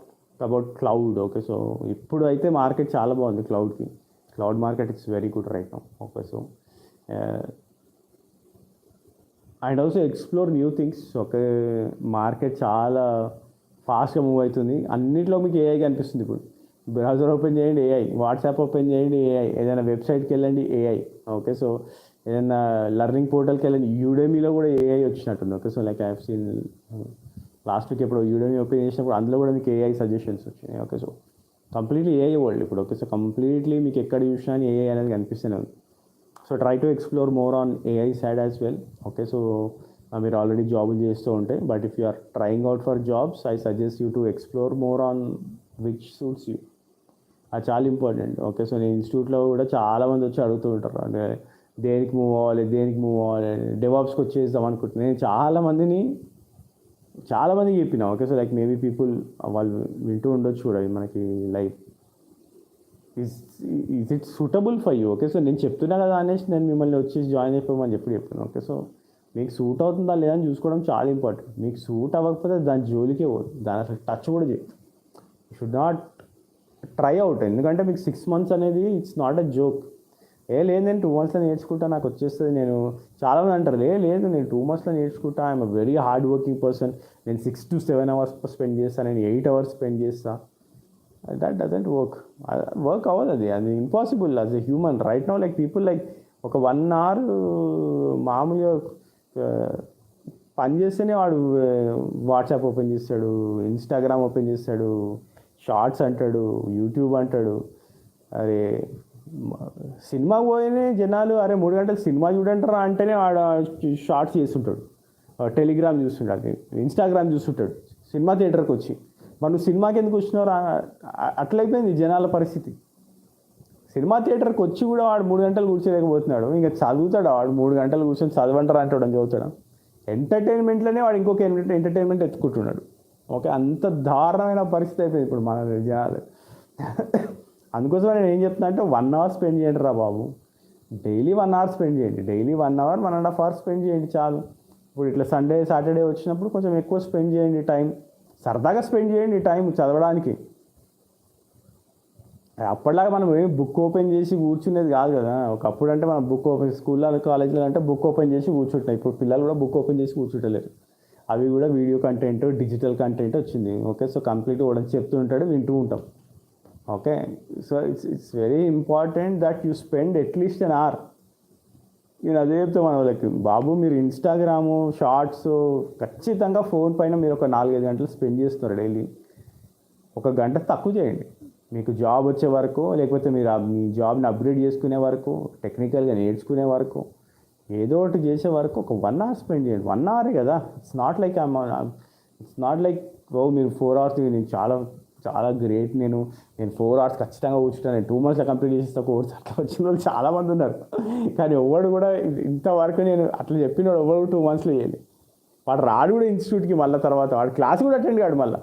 about cloud. Okay, so ఇప్పుడు అయితే మార్కెట్ చాలా బాగుంది క్లౌడ్కి. Cloud market it's very good right now. Okay, so and also explore new things. Okay, market చాలా ఫాస్ట్గా మూవ్ అవుతుంది. అన్నింటిలో మీకు ఏఐ కనిపిస్తుంది. ఇప్పుడు బ్రౌజర్ ఓపెన్ చేయండి ఏఐ, వాట్సాప్ ఓపెన్ చేయండి ఏఐ, ఏదైనా వెబ్సైట్కి వెళ్ళండి ఏఐ. ఓకే, సో ఏదైనా లెర్నింగ్ పోర్టల్కి వెళ్ళండి, యూడెమీలో కూడా ఏఐ వచ్చినట్టుంది. Okay, so like I have seen last week ఎప్పుడు యూడెమీ ఓపెన్ చేసినప్పుడు అందులో కూడా మీకు ఏఐ సజెషన్స్ వచ్చినాయి. Okay, so completely AI world ఇప్పుడు. ఓకే, సో కంప్లీట్లీ మీకు ఎక్కడ చూసినా ఏఐ అనేది కనిపిస్తూనే ఉంది. So try to explore more on AI side as well. Okay, so మీరు ఆల్రెడీ జాబులు చేస్తూ ఉంటాయి, but if you are trying out for jobs I suggest you to explore more on which suits you. అది చాలా important. Okay, so నేను ఇన్స్టిట్యూట్లో కూడా చాలామంది వచ్చి అడుగుతూ ఉంటారు, అంటే దేనికి మూవ్ అవ్వాలి డెవాప్స్కి వచ్చేద్దాం అనుకుంటున్నాను. నేను చాలామందికి చెప్పిన. Okay, so like maybe people వాళ్ళు వింటూ ఉండొచ్చు కూడా మనకి life is it suitable for you. Okay, so నేను చెప్తున్నా కదా అనేసి నేను మిమ్మల్ని వచ్చేసి జాయిన్ అయిపోమని చెప్పాను. ఓకే, సో మీకు సూట్ అవుతుందా లేదా అని చూసుకోవడం చాలా ఇంపార్టెంట్. మీకు సూట్ అవ్వకపోతే దాని జోలికే పోదు, దాని అసలు టచ్ కూడా చేయదు. You should not try out, ఎందుకంటే మీకు 6 months అనేది ఇట్స్ నాట్ అ జోక్. లేదు నేను 2 monthsలో నేర్చుకుంటా నాకు వచ్చేస్తుంది. నేను చాలామంది అంటారు లేదు నేను 2 monthsలో నేర్చుకుంటా, I'm a very hard working person, నేను 6 to 7 hours స్పెండ్ చేస్తాను, నేను 8 hours స్పెండ్ చేస్తాను. దట్ డజంట్ వర్క్ అవ్వదు. అది impossible as a human right now. Like people like ఒక 1 hour మామూలుగా పని చేస్తేనే వాడు వాట్సాప్ ఓపెన్ చేస్తాడు, ఇన్స్టాగ్రామ్ ఓపెన్ చేస్తాడు, షార్ట్స్ అంటాడు, యూట్యూబ్ అంటాడు. అరే సినిమాకి పోయినే జనాలు, అరే 3 గంటలు సినిమా చూడంటారా అంటేనే వాడు షార్ట్స్ చేస్తుంటాడు, టెలిగ్రామ్ చూస్తుంటాడు, ఇన్స్టాగ్రామ్ చూస్తుంటాడు సినిమా థియేటర్కి వచ్చి. మరి నువ్వు సినిమాకి ఎందుకు వచ్చినావు? అట్లయిపోయింది జనాల పరిస్థితి. సినిమా థియేటర్కి వచ్చి కూడా వాడు 3 గంటలు కూర్చోలేకపోతున్నాడు, ఇంకా చదువుతాడు వాడు 3 గంటలు కూర్చొని చదవంటారా అంటాడు అని చదువుతాడు. ఎంటర్టైన్మెంట్లోనే వాడు ఇంకొక ఎంటర్టైన్మెంట్ ఎత్తుకుంటున్నాడు. ఓకే, అంత దారుణమైన పరిస్థితి అయిపోయింది ఇప్పుడు మన జనాలు. అందుకోసం నేను ఏం చెప్తున్నా అంటే 1 hour స్పెండ్ చేయండి రా బాబు, డైలీ 1 hour స్పెండ్ చేయండి, డైలీ 1 hour 1.5 hours స్పెండ్ చేయండి చాలు. ఇప్పుడు ఇట్లా సండే సాటర్డే వచ్చినప్పుడు కొంచెం ఎక్కువ స్పెండ్ చేయండి టైం, సరదాగా స్పెండ్ చేయండి టైం చదవడానికి. అప్పటిలాగా మనం ఏం బుక్ ఓపెన్ చేసి కూర్చునేది కాదు కదా. ఒకప్పుడు అంటే మనం బుక్ ఓపెన్ స్కూల్లో కాలేజీలో అంటే బుక్ ఓపెన్ చేసి కూర్చుంటాయి. ఇప్పుడు పిల్లలు కూడా బుక్ ఓపెన్ చేసి కూర్చుంటలేరు. అవి కూడా వీడియో కంటెంట్, డిజిటల్ కంటెంట్ వచ్చింది. ఓకే, సో కంప్లీట్గా కూడా చెప్తూ ఉంటాడు, వింటూ ఉంటాం. Okay, so it's very important that you spend at least an hour. నేను అదే చెప్తాను మన వాళ్ళకి, బాబు మీరు ఇన్స్టాగ్రాము షార్ట్స్ ఖచ్చితంగా ఫోన్ పైన మీరు ఒక 4-5 గంటలు స్పెండ్ చేస్తున్నారు డైలీ. 1 గంట తక్కువ చేయండి, మీకు జాబ్ వచ్చే వరకు, లేకపోతే మీరు మీ జాబ్ని అప్గ్రేడ్ చేసుకునే వరకు, టెక్నికల్గా నేర్చుకునే వరకు, ఏదో ఒకటి చేసే వరకు ఒక 1 hour స్పెండ్ చేయండి. 1 hour కదా, ఇట్స్ నాట్ లైక్ ఓ మీరు 4 hours, నేను చాలా చాలా గ్రేట్, నేను 4 hours ఖచ్చితంగా కూర్చుంటాను, నేను 2 monthsలో కంప్లీట్ చేసేస్తా కోర్స్, అట్లా వచ్చిన వాళ్ళు చాలామంది ఉన్నారు. కానీ ఎవడు కూడా ఇంతవరకు నేను అట్లా చెప్పినాడు ఎవడు 2 monthsలో చేయాలి. వాడు రాడు కూడా ఇన్స్టిట్యూట్కి, మళ్ళీ తర్వాత వాడు క్లాస్ కూడా అటెండ్ కాడు. మళ్ళీ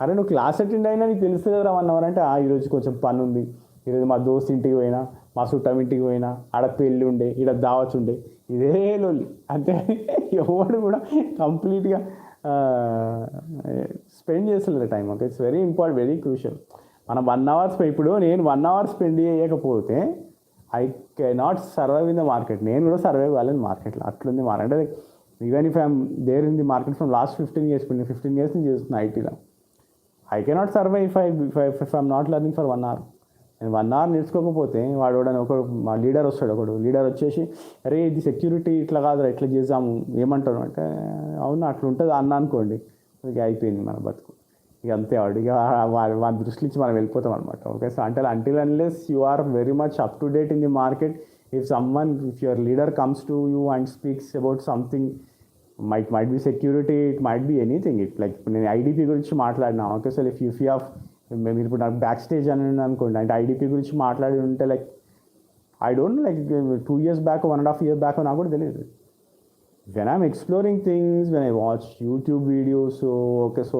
అరే నువ్వు క్లాస్ అటెండ్ అయినా నీకు తెలుస్తుంది కదా 1 hour అంటే, ఈరోజు కొంచెం పని ఉంది, ఈరోజు మా దోస్త్ ఇంటికి పోయినా, మా చుట్టం ఇంటికి పోయినా, ఆడ పెళ్ళి ఉండే, ఈడ దావచ్చు ఉండే, ఇదే లొల్లి అంటే. ఎవడు కూడా కంప్లీట్గా స్పెండ్ చేస్తలేదు time. Okay, it's very important, very crucial. మనం 1 hour ఇప్పుడు నేను 1 hour స్పెండ్ చేయకపోతే I cannot survive in the market. నేను కూడా సర్వైవ్ కాలేదు మార్కెట్లో, అట్లుంది మార్కెట్. అంటే even if I'm there in the market from last 15 years, 15 years నుంచి చేస్తున్నా ఐటీలో. I cannot survive if I'm not learning for 1 hour. నేను 1 hour నేర్చుకోకపోతే వాడు ఒకడు మా లీడర్ వస్తాడు, లీడర్ వచ్చేసి అరే ఇది సెక్యూరిటీ ఇట్లా కాదురా ఇట్లా చేద్దాము ఏమంటారు అంటే, అవును అట్లా ఉంటుంది అన్న అనుకోండి, ఇక అయిపోయింది మన బతుకు. ఇక అంతే, వాడు ఇక వాడి దృష్టి నుంచి మనం వెళ్ళిపోతాం అనమాట. Okay, so until unless you are very much up to date in the market, if your leader comes to you and speaks about something, might be security, it might be anything. It like ఇప్పుడు నేను IDP గురించి మాట్లాడినా, okay, so if you of మీరు ఇప్పుడు నాకు back stage అని అనుకోండి, అంటే ఐడిపి గురించి మాట్లాడి ఉంటే like I don't know, like 2 years back 1.5 years back నాకు కూడా తెలియదు. When I'm exploring things, when I watch YouTube videos, okay, so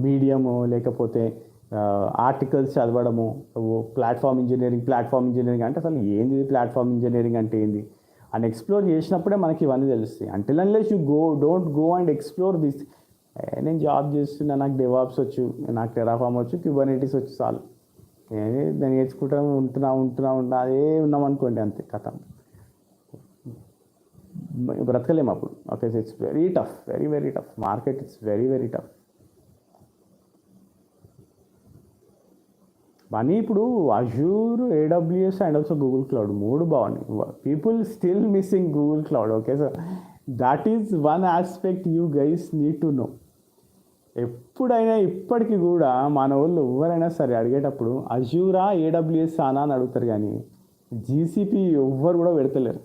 medium లేకపోతే ఆర్టికల్స్ చదవడము, ప్లాట్ఫామ్ ఇంజనీరింగ్ అంటే అసలు ఏంది ప్లాట్ఫామ్ ఇంజనీరింగ్ అంటే ఏంది అని ఎక్స్ప్లోర్ చేసినప్పుడే మనకి ఇవన్నీ తెలుస్తాయి. Until unless you don't go and explore this. నేను జాబ్ చేస్తున్నా, నాకు డెవాప్స్ వచ్చు, నాకు టెరాఫామ్ వచ్చు, క్యూబర్నెటీస్ వచ్చు, చాలు నేను నేర్చుకుంటాను, ఉంటున్నా అదే ఉన్నాం అనుకోండి, అంతే కథ, బ్రతకలేము అప్పుడు. Okay, so it's very tough, very very tough market, it's very very tough. మనీ ఇప్పుడు Azure, AWS and also Google Cloud 3 బాగున్నాయి. People still missing Google Cloud. Okay, so that is one aspect you guys need to know. ఎప్పుడైనా ఇప్పటికీ కూడా మన వాళ్ళు ఎవరైనా సరే అడిగేటప్పుడు అజూరా AWS ఆనా అని అడుగుతారు, కానీ GCP ఎవ్వరు కూడా పెడతలేరు.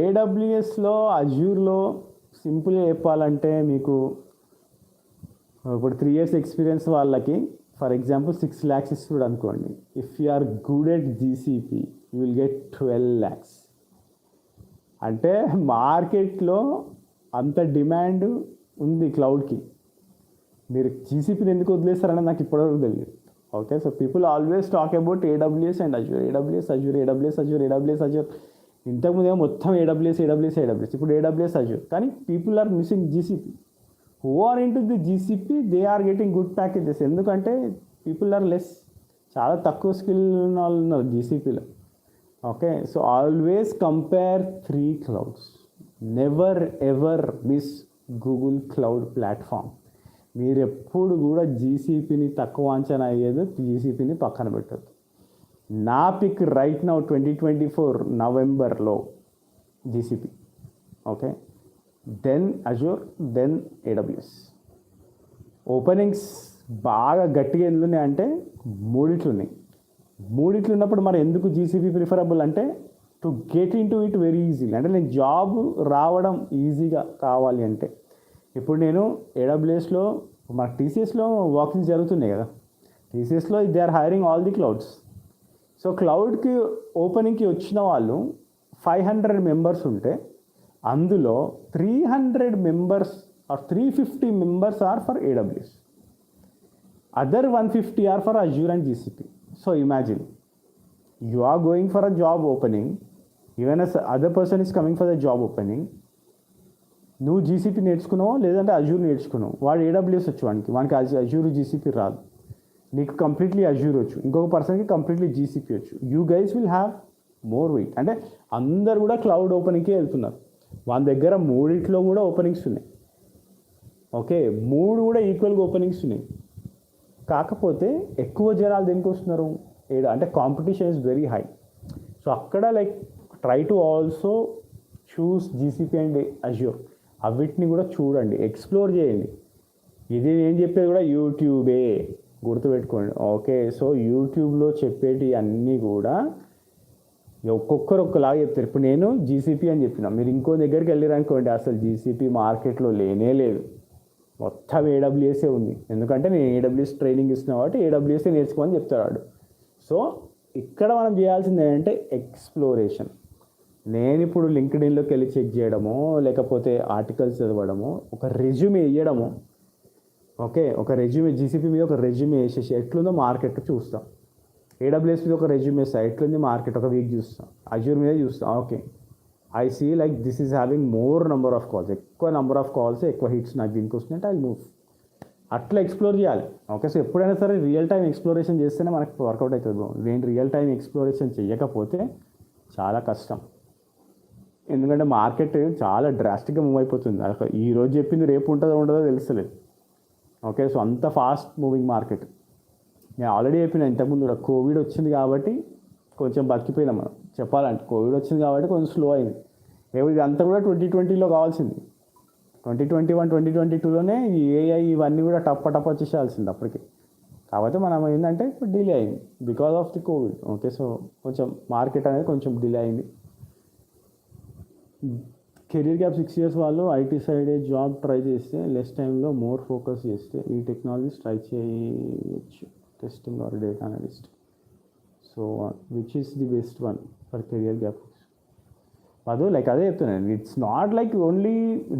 AWSలో అజూర్లో సింపుల్గా చెప్పాలంటే, మీకు ఇప్పుడు 3 years ఎక్స్పీరియన్స్ వాళ్ళకి ఫర్ ఎగ్జాంపుల్ 6 lakhs ఇస్తున్నాడు అనుకోండి. If you are good at GCP you will get 12 lakhs. అంటే మార్కెట్లో అంత డిమాండ్ ఉంది క్లౌడ్కి. మీరు GCPని ఎందుకు వదిలేస్తారని నాకు ఇప్పటివరకు తెలియదు. Okay, so people always talk about AWS and Azure, AWS Azure. ఇంతకుముందు ఏమో మొత్తం AWS, ఇప్పుడు AWS అజూర్. కానీ people are missing GCP. Who are into the GCP, they are getting good packages. ఎందుకంటే పీపుల్ ఆర్ లెస్, చాలా తక్కువ skill ఉన్న వాళ్ళు ఉన్నారు GCPలో. Okay, so always compare 3 clouds. Never ever miss Google Cloud Platform. మీరు ఎప్పుడు కూడా GCPని తక్కువ అంచనా అయ్యేది, GCPని పక్కన పెట్టద్దు. నా పిక్ రైట్ నౌ 2024 నవంబర్లో GCP. Okay, then Azure, then AWS. Openings బాగా గట్టిగా ఎందుకున్నాయి అంటే 3 ఉన్నాయి. 3 ఉన్నప్పుడు మరి ఎందుకు GCP ప్రిఫరబుల్ అంటే, to get in to it very easy. అంటే నేను జాబ్ రావడం ఈజీగా కావాలి అంటే, ఇప్పుడు నేను AWSలో మనకు టీసీఎస్లో వాకింగ్స్ జరుగుతున్నాయి కదా, టీసీఎస్లో they are hiring all the clouds. So క్లౌడ్కి ఓపెనింగ్కి వచ్చిన వాళ్ళు 500 మెంబర్స్ ఉంటే అందులో 300 members or 350 members are for AWS. Other 150 are for Azure and GCP. So imagine, you are going for a job opening, even as other person is coming for the job opening. నువ్వు GCP నేర్చుకున్నావు లేదంటే Azure నేర్చుకున్నావు, వాడు AWS వచ్చు, వానికి Azure GCP రాదు, నీకు completely Azure వచ్చు, ఇంకొక పర్సన్కి కంప్లీట్లీ జీసీపీ వచ్చు. You guys will have more weight. అంటే అందరు కూడా క్లౌడ్ ఓపెనింగ్కే వెళ్తున్నారు, వాళ్ళ దగ్గర మూడిట్లో కూడా ఓపెనింగ్స్ ఉన్నాయి. ఓకే, 3 కూడా ఈక్వల్గా ఓపెనింగ్స్ ఉన్నాయి. కాకపోతే ఎక్కువ జనాలు దేనికి వస్తున్నారు, అంటే competition is very high. So అక్కడ like try to also choose GCP and Azure, అవిటిని కూడా చూడండి, ఎక్స్ప్లోర్ చేయండి. ఇది నేను చెప్పేది కూడా యూట్యూబే, గుర్తుపెట్టుకోండి. ఓకే, సో యూట్యూబ్లో చెప్పేటి అన్నీ కూడా ఒక్కొక్కరు ఒక్కలాగా చెప్తారు. ఇప్పుడు నేను జీసీపీ అని చెప్పిన, మీరు ఇంకో దగ్గరికి వెళ్ళారనుకోండి, అసలు జీసీపీ మార్కెట్లో లేనే లేదు, మొత్తం AWSఏ ఉంది. ఎందుకంటే నేను AWS ట్రైనింగ్ ఇస్తున్నా కాబట్టి AWSఏ నేర్చుకోమని చెప్తాడు. సో ఇక్కడ మనం చేయాల్సింది ఏంటంటే ఎక్స్ప్లోరేషన్. నేను ఇప్పుడు లింక్డ్ఇన్లోకి వెళ్ళి చెక్ చేయడము, లేకపోతే ఆర్టికల్స్ చదవడము, ఒక రెజ్యూమే వేయడము. ఓకే, ఒక రెజ్యూమే జీసీపీ మీద ఒక రెజ్యూమే వేసేసి ఎట్లుందో మార్కెట్ చూస్తాం, AWS మీద ఒక రెజ్యూమే వేస్తా ఎట్లుంది మార్కెట్ ఒక వీక్ చూస్తాం, అజ్యూర్ మీద చూస్తాం. Okay, I see like this is having more number of calls, ఎక్కువ నెంబర్ ఆఫ్ కాల్స్, ఎక్కువ హిట్స్ నాకు దీనికి వస్తున్నాయంటే ఐ మూవ్. అట్లా ఎక్స్ప్లోర్ చేయాలి. ఓకే, సో ఎప్పుడైనా సరే రియల్ టైం ఎక్స్ప్లోరేషన్ చేస్తేనే మనకి వర్కౌట్ అవుతుంది. నేను రియల్ టైం ఎక్స్ప్లోరేషన్ చేయకపోతే చాలా కష్టం. ఎందుకంటే మార్కెట్ చాలా డ్రాస్టిక్గా మూవ్ అయిపోతుంది. అసలు ఈ రోజు చెప్పింది రేపు ఉంటుందో ఉండదో తెలుస్తలేదు. ఓకే, సో అంత ఫాస్ట్ మూవింగ్ మార్కెట్. నేను ఆల్రెడీ చెప్పిన ఇంతకుముందు కూడా, కోవిడ్ వచ్చింది కాబట్టి కొంచెం బతికిపోయినాం మనం. చెప్పాలంటే కోవిడ్ వచ్చింది కాబట్టి కొంచెం స్లో అయింది. ఇది అంతా కూడా 2020లో కావాల్సింది. 2021, 2022లోనే ఈ AI ఇవన్నీ కూడా టప్ప వచ్చేసాల్సింది అప్పటికి. కాకపోతే మనం ఏంటంటే ఇప్పుడు డిలే అయింది because of the Covid. Okay, so కొంచెం మార్కెట్ అనేది కొంచెం డిలే అయింది. కెరీర్ గ్యాప్ 6 years వాళ్ళు ఐటీ సైడే జాబ్ ట్రై చేస్తే లెస్ టైంలో మోర్ ఫోకస్ చేస్తే ఈ టెక్నాలజీస్ ట్రై చేయొచ్చు, testing or data analyst. So which is the best one for career gap? అదే చెప్తున్నాను, it's not like only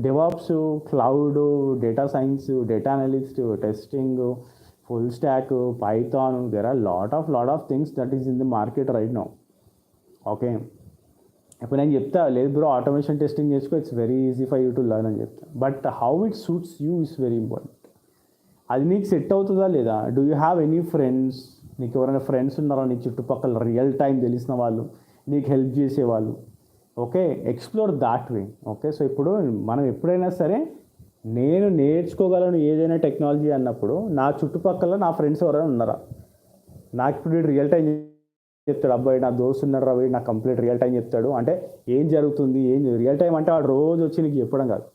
DevOps, cloud, data science, data analyst, testing, full stack, Python. There are lot of things that is in the market right now. Okay, ఇప్పుడు నేను చెప్తా లేదు bro automation testing చేసుకో, it's very easy for you to learn అని చెప్తా. But how it suits you is very important. అది నీకు set అవుతుందా లేదా? Do you have any friends? నీకు ఎవరైనా ఫ్రెండ్స్ ఉన్నారా నీ చుట్టుపక్కల రియల్ టైం తెలిసిన వాళ్ళు, నీకు హెల్ప్ చేసేవాళ్ళు? Okay, explore that way. Okay, so ఇప్పుడు మనం ఎప్పుడైనా సరే నేను నేర్చుకోగలను ఏదైనా టెక్నాలజీ అన్నప్పుడు నా చుట్టుపక్కల నా ఫ్రెండ్స్ ఎవరైనా ఉన్నారా? నాకు ఇప్పుడు రియల్ టైం చెప్తాడు, అబ్బాయి నా దోస్తు ఉన్నాడు రవి, నాకు కంప్లీట్ రియల్ టైం చెప్తాడు. అంటే ఏం జరుగుతుంది, రియల్ టైం అంటే వాడు రోజు వచ్చి నీకు చెప్పడం కాదు.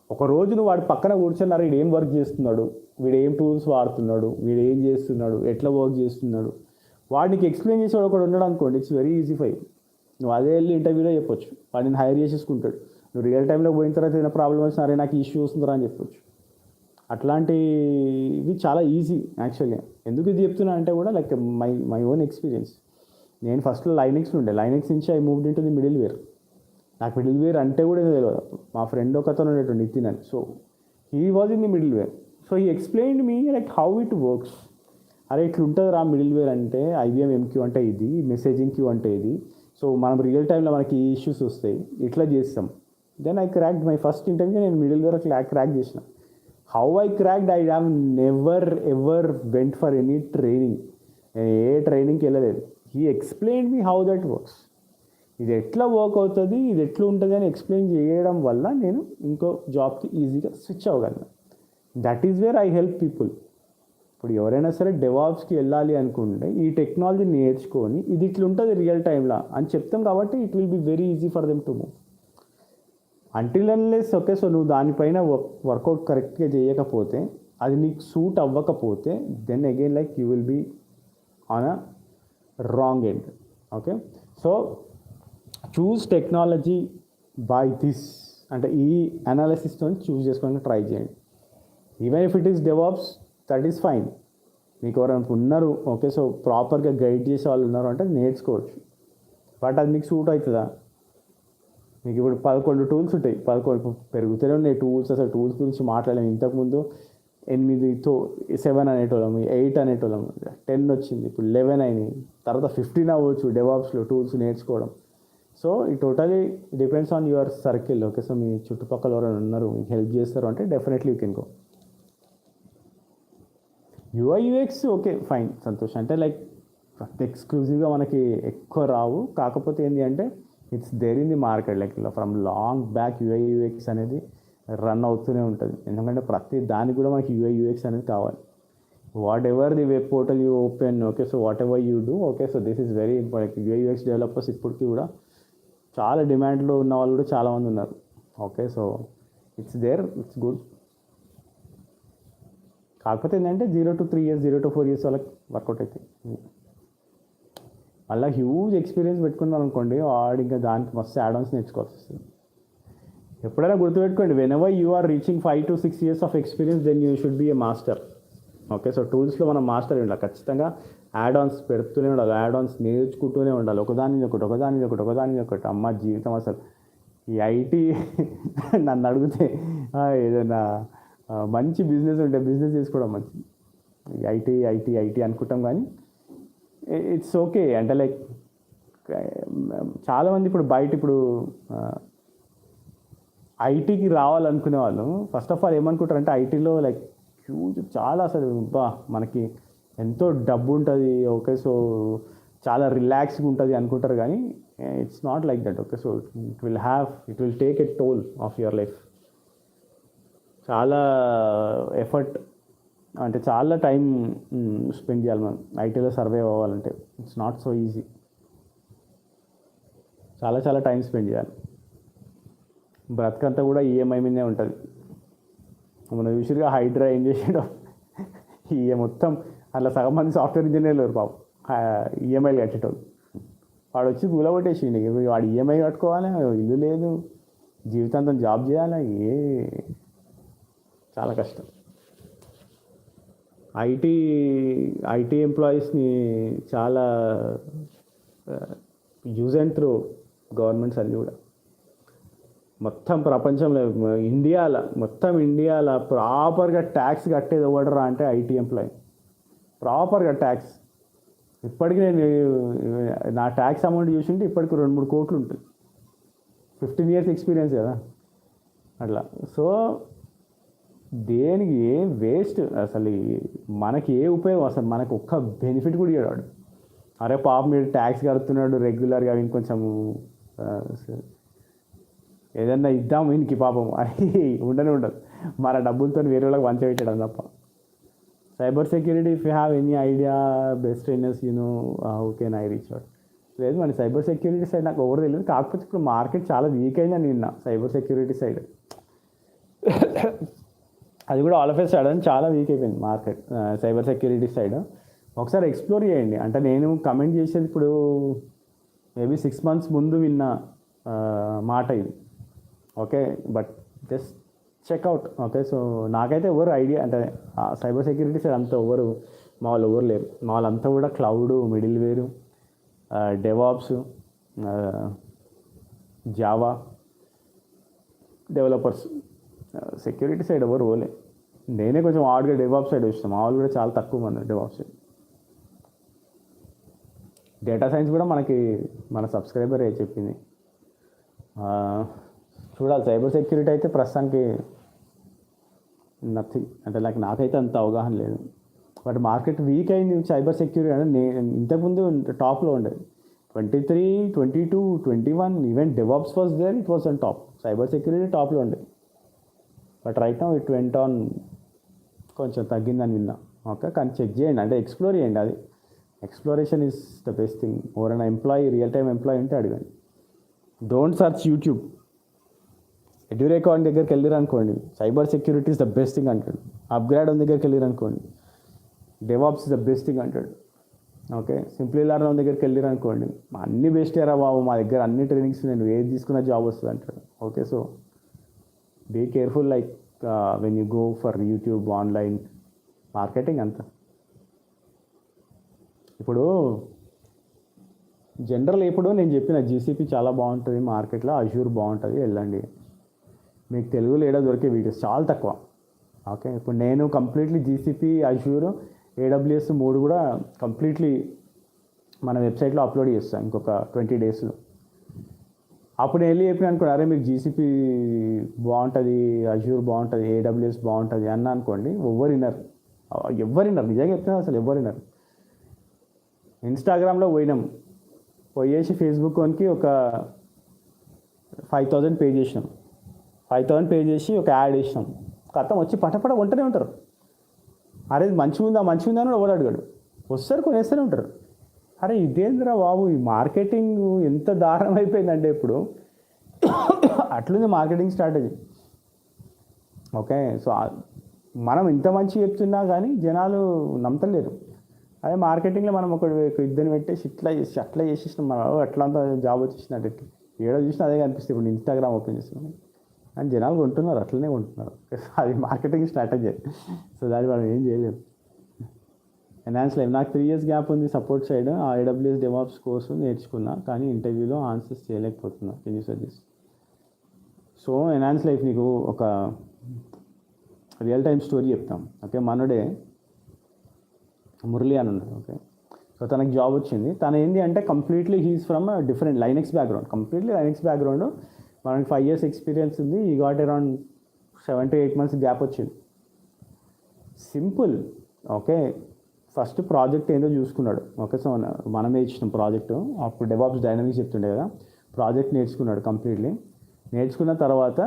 ఒక రోజు నువ్వు వాడు పక్కన కూర్చున్నారు, వీడు ఏం వర్క్ చేస్తున్నాడు, వీడు ఏం టూల్స్ వాడుతున్నాడు, వీడు ఏం చేస్తున్నాడు, ఎట్లా వర్క్ చేస్తున్నాడు, వాడికి ఎక్స్ప్లెయిన్ చేసేవాడు ఒకడు ఉన్నాడు అనుకోండి, ఇట్స్ వెరీ ఈజీ ఫై. నువ్వు అదే వెళ్ళి ఇంటర్వ్యూలో చెప్పొచ్చు, వాడిని హైర్ చేసేసుకుంటాడు. నువ్వు రియల్ టైంలో పోయిన తర్వాత ఏదైనా ప్రాబ్లం వచ్చినా అరే నాకు ఇష్యూ వస్తుందా అని చెప్పొచ్చు. అట్లాంటివి చాలా ఈజీ యాక్చువల్గా. ఎందుకు ఇది చెప్తున్నా అంటే కూడా లైక్ మై ఓన్ ఎక్స్పీరియన్స్. నేను ఫస్ట్లో లైనెక్స్లో ఉండే, లైనెక్స్ నుంచి I moved in to the middleware. నాకు మిడిల్ వేర్ అంటే కూడా ఏదో తెలియదు. మా ఫ్రెండ్ ఒక అతను ఉండేటండి నితిన్ అని, so he was in the middleware. So he explained me like how it works. అరే ఇట్లా ఉంటుంది రా మిడిల్ వేర్ అంటే, IBM MQ అంటే ఇది, మెసేజింగ్ క్యూ అంటే ఇది. సో మనం రియల్ టైంలో మనకి ఈ ఇష్యూస్ వస్తాయి, ఇట్లా చేస్తాం. Then I cracked my first interview, నేను మిడిల్ వేర్ క్రాక్ చేసిన. How I cracked, I have never ever went for any training. నేను ఏ ట్రైనింగ్కి వెళ్ళలేదు. He explained me how that works. ఇది ఎట్లా వర్క్ అవుతుంది, ఇది ఎట్లా ఉంటుంది అని ఎక్స్ప్లెయిన్ చేయడం వల్ల నేను ఇంకో జాబ్కి ఈజీగా స్విచ్ అవ్వగలను. That is where I help people. ఇప్పుడు ఎవరైనా సరే డెవాప్స్కి వెళ్ళాలి అనుకుంటే ఈ టెక్నాలజీ నేర్చుకొని ఇది ఇట్లా ఉంటుంది రియల్ టైంలో అని చెప్తాం కాబట్టి it will be very easy for them to move. Until unless okay, so నువ్వు దానిపైన వర్కౌట్ కరెక్ట్గా చేయకపోతే, అది నీకు సూట్ అవ్వకపోతే, then again like you will be on a wrong end. Okay, so choose technology by this అంటే ఈ అనాలిసిస్తో చూస్ చేసుకోవడానికి ట్రై చేయండి. Even if it is DevOps, that is fine. మీకు ఎవరైనా ఉన్నారు, ఓకే, సో ప్రాపర్గా గైడ్ చేసే వాళ్ళు ఉన్నారు అంటే నేర్చుకోవచ్చు. బట్ అది మీకు సూట్ అవుతుందా? మీకు ఇప్పుడు 11 టూల్స్ ఉంటాయి, 11 పెరుగుతూనే ఉన్నాయి టూల్స్. అసలు టూల్స్ గురించి మాట్లాడలేము. ఇంతకుముందు 8తో 7 అనేటోళ్ళము, 8 అనేటోళ్ళము, 10 వచ్చింది, ఇప్పుడు 11 అయినాయి, తర్వాత 15 అవ్వచ్చు డెవాప్స్లో టూల్స్ నేర్చుకోవడం. సో ఈ totally depends on your circle. Okay, so మీ చుట్టుపక్కల ఎవరైనా ఉన్నారు మీకు హెల్ప్ చేస్తారు అంటే definitely you can go. UI UX okay fine, సంతోషం. అంటే లైక్ ఎక్స్క్లూజివ్గా మనకి ఎక్కువ రావు, కాకపోతే ఏంటి అంటే it's there in the market. Like ఇలా from long back UI UX అనేది రన్ అవుతూనే ఉంటుంది. ఎందుకంటే ప్రతి దానికి కూడా మనకి యూఐ యూఎక్స్ అనేది కావాలి. Whatever the web portal you open, okay, so whatever you do, okay, so this is very important. UI UX developers ఇప్పటికీ కూడా చాలా డిమాండ్లో ఉన్న వాళ్ళు కూడా చాలామంది ఉన్నారు. Okay, so it's there, it's good. కాకపోతే ఏంటంటే 0 to 3 years, 0 to 4 years వాళ్ళకి వర్కౌట్ అవుతాయి. మళ్ళీ హ్యూజ్ ఎక్స్పీరియన్స్ పెట్టుకున్నాం అనుకోండి, వాడు ఇంకా దానికి మస్తు యాడ్-ఆన్స్ నేర్చుకోవాల్సి వస్తుంది. ఎప్పుడైనా గుర్తుపెట్టుకోండి, whenever you are reaching 5 to 6 years of experience, then you should be a master. Okay, so టూల్స్లో మనం మాస్టర్ ఉండాలి. ఖచ్చితంగా యాడ్-ఆన్స్ పెడుతూనే ఉండాలి, యాడ్-ఆన్స్ నేర్చుకుంటూనే ఉండాలి. ఒకదాని ఒకటి. అమ్మ జీవితం అసలు ఈ ఐటీ నన్ను అడిగితే ఏదైనా మంచి బిజినెస్ ఉంటే బిజినెస్ చేసుకోవడం మంచిది. ఐటీ అనుకుంటాం, కానీ ఇట్స్ ఓకే. అంటే లైక్ చాలామంది ఇప్పుడు బయట ఇప్పుడు ఐటీకి రావాలనుకునే వాళ్ళు ఫస్ట్ ఆఫ్ ఆల్ ఏమనుకుంటారంటే ఐటీలో లైక్ హ్యూజ్ చాలా అసలు మనకి ఎంతో డబ్బు ఉంటుంది, ఓకే, సో చాలా రిలాక్స్గా ఉంటుంది అనుకుంటారు. కానీ it's not like that. Okay, so it will take a toll of your life. చాలా ఎఫర్ట్, అంటే చాలా టైం స్పెండ్ చేయాలి మనం ఐటీలో సర్వైవ్ అవ్వాలంటే. It's not so easy. చాలా టైం స్పెండ్ చేయాలి. బ్రతకంతా కూడా ఈఎంఐ మీదే ఉంటుంది. మనం యూజువల్గా హైడ్రా ఏం చేసేయడం, మొత్తం అట్లా సగం మంది సాఫ్ట్వేర్ ఇంజనీర్లు లేరు పాపం, ఈఎంఐలు కట్టేటోళ్ళు. వాడు వచ్చి కూలగొట్టేసిండు. వాడు ఈఎంఐ కట్టుకోవాలి, ఇల్లు లేదు, జీవితాంతం జాబ్ చేయాలి, చాలా కష్టం. ఐటీ ఎంప్లాయీస్ని చాలా యూజ్ అండ్ త్రో గవర్నమెంట్స్ అన్నీ కూడా. మొత్తం ప్రపంచంలో ఇండియాలో ప్రాపర్గా ట్యాక్స్ కట్టేది ఎవడరా అంటే ఐటీ ఎంప్లాయీ. ప్రాపర్గా ట్యాక్స్ ఇప్పటికీ నేను నా ట్యాక్స్ అమౌంట్ చూసింటే ఇప్పటికి 2-3 కోట్లు ఉంటుంది. 15 years ఎక్స్పీరియన్స్ కదా అట్లా. సో దేనికి వేస్ట్ అసలు, మనకి ఏ ఉపయోగం అసలు, మనకు ఒక్క బెనిఫిట్ కూడా ఇవ్వడాడు. అరే పాప మీరు ట్యాక్స్ కడుతున్నాడు రెగ్యులర్గా, ఇంకొంచెం ఏదన్నా ఇద్దాం వీనికి పాపం అని ఉండదు. మన డబ్బులతో వేరే వాళ్ళకి వంచ పెట్టడం తప్ప. Cyber security, if you have any idea, best trainers how can I reach out. లేదు, మన సైబర్ సెక్యూరిటీ సైడ్ నాకు ఎవరు తెలియదు. కాకపోతే ఇప్పుడు మార్కెట్ చాలా వీక్ అయిందని విన్నా సైబర్ సెక్యూరిటీ సైడ్. అది కూడా ఆల్ ఆఫ్ ఏ సడన్ చాలా వీక్ అయిపోయింది మార్కెట్ సైబర్ సెక్యూరిటీ సైడ్. ఒకసారి ఎక్స్ప్లోర్ చేయండి. అంటే నేను కమెంట్ చేసేది ఇప్పుడు మేబీ 6 months ముందు విన్న మాట ఇది. Okay, but just checkout. Okay, so నాకైతే ఎవరు ఐడియా అంటే సైబర్ సెక్యూరిటీ సైడ్ అంతా ఎవరు మా వాళ్ళు ఎవరు లేరు. మా వాళ్ళంతా కూడా క్లౌడ్, మిడిల్ వేరు, DevOps, Java developers. Security side ఎవరు పోలే. నేనే కొంచెం ఆడ్గా డెవాప్స్ సైడ్ వచ్చాను. మా వాళ్ళు కూడా చాలా తక్కువ మంది డెవాప్స్ సైడ్. డేటా సైన్స్ కూడా మనకి మన సబ్స్క్రైబర్ చెప్పింది. చూడాలి. సైబర్ సెక్యూరిటీ అయితే ప్రస్తుతానికి నథింగ్. అంటే నాకైతే అంత అవగాహన లేదు. బట్ మార్కెట్ వీక్ అయింది సైబర్ సెక్యూరిటీ. అంటే ఇంతకుముందు టాప్లో ఉండేది 23, 22, 21. Even DevOps was there, it was on top. Cyber security టాప్లో ఉండేది. But right now it went on, కొంచెం తగ్గిందని విన్నా. ఓకే, కానీ చెక్ చేయండి, అంటే ఎక్స్ప్లోర్ చేయండి. అది exploration is the best thing. ఎవరైనా ఎంప్లాయీ, రియల్ టైమ్ ఎంప్లాయీ ఉంటే అడగండి. Don't search YouTube. ఎడ్యూరేకాన్ దగ్గరికి వెళ్ళారు అనుకోండి, cyber security is the best thing అంటాడు. అప్గ్రేడ్ దగ్గరికి వెళ్ళారు అనుకోండి, DevOps is the best thing అంటాడు. ఓకే, సింప్లీ లర్నర్ దగ్గరికి వెళ్ళారు అనుకోండి, అన్ని బెస్ట్ ఏరా బాబు, మా దగ్గర అన్ని ట్రైనింగ్స్ నేను ఏది తీసుకున్న జాబ్ వస్తుంది అంటాడు. Okay, so be careful. Like when you go for YouTube online marketing అంతా. ఇప్పుడు జనరల్ ఇప్పుడు నేను చెప్పిన జీసీపీ చాలా బాగుంటుంది మార్కెట్లో, అజూర్ బాగుంటుంది, వెళ్ళండి. మీకు తెలుగులో ఏడా దొరికే వీడియోస్ చాలా తక్కువ. ఓకే, ఇప్పుడు నేను కంప్లీట్లీ జీసీపీ, అజూర్, ఏడబ్ల్యూఎస్ 3 కూడా కంప్లీట్లీ మన వెబ్సైట్లో అప్లోడ్ చేస్తాను ఇంకొక 20 daysలో. అప్పుడు వెళ్ళి చెప్పిన అనుకోండి, అరే మీకు జీసీపీ బాగుంటుంది, అజూర్ బాగుంటుంది, ఏడబ్ల్యూఎస్ బాగుంటుంది అన్న అనుకోండి, ఎవరినరు నిజంగా చెప్తున్నా, అసలు ఎవరినరు. ఇన్స్టాగ్రామ్లో పోయేసి ఫేస్బుక్ వన్కి ఒక 5,000 పే చేసినాం. 5,000 పే చేసి ఒక యాడ్ వేసినాం, కథం వచ్చి పటపట కొంటూనే ఉంటారు. అరే మంచిగా ఉందా అని ఎవడు అడిగాడు, వస్తారు కొనేస్తూనే ఉంటారు. అరే ఇదేంద్రా బాబు, ఈ మార్కెటింగ్ ఎంత దారుణం అయిపోయిందంటే ఇప్పుడు. అట్లుంది మార్కెటింగ్ స్ట్రాటజీ. ఓకే, సో మనం ఇంత మంచి చెప్తున్నా కానీ జనాలు నమ్మతలేరు. అదే మార్కెటింగ్లో మనం ఇద్దరిని పెట్టేసి అట్లా చేసేసినాం, మనం అట్లా అంతా జాబ్ వచ్చేసినట్టు. ఏడో చూసినా అదే కనిపిస్తుంది. ఇప్పుడు ఇన్స్టాగ్రామ్ ఓపెన్ చేస్తున్నాం అని జనాలు కొంటున్నారు, అట్లనే కొంటున్నారు. అది మార్కెటింగ్ స్ట్రాటజీ. సో దాన్ని మనం ఏం చేయలేము. ఎన్హాన్స్ లైఫ్ నాకు 3 years గ్యాప్ ఉంది సపోర్ట్ సైడ్. ఆ AWS DevOps కోర్సు నేర్చుకున్నా, కానీ ఇంటర్వ్యూలో ఆన్సర్స్ చేయలేకపోతున్నా. Can you suggest? So enhance life నీకు ఒక రియల్ టైమ్ స్టోరీ చెప్తాం. ఓకే, మనోడే మురళి అని ఉన్నాడు. ఓకే, సో తనకు జాబ్ వచ్చింది. తను ఏంటి అంటే completely he's from different Linux background, completely Linux background. మనకి 5 years ఎక్స్పీరియన్స్ ఉంది. ఈ got around 7 to 8 months gap వచ్చింది. సింపుల్. ఓకే, ఫస్ట్ ప్రాజెక్ట్ ఏందో చూసుకున్నాడు. ఓకే, సో మనమే ఇచ్చిన ప్రాజెక్టు, అప్పుడు డెవాప్స్ డైనమిక్స్ చెప్తుండే కదా, ప్రాజెక్ట్ నేర్చుకున్నాడు కంప్లీట్లీ. నేర్చుకున్న తర్వాత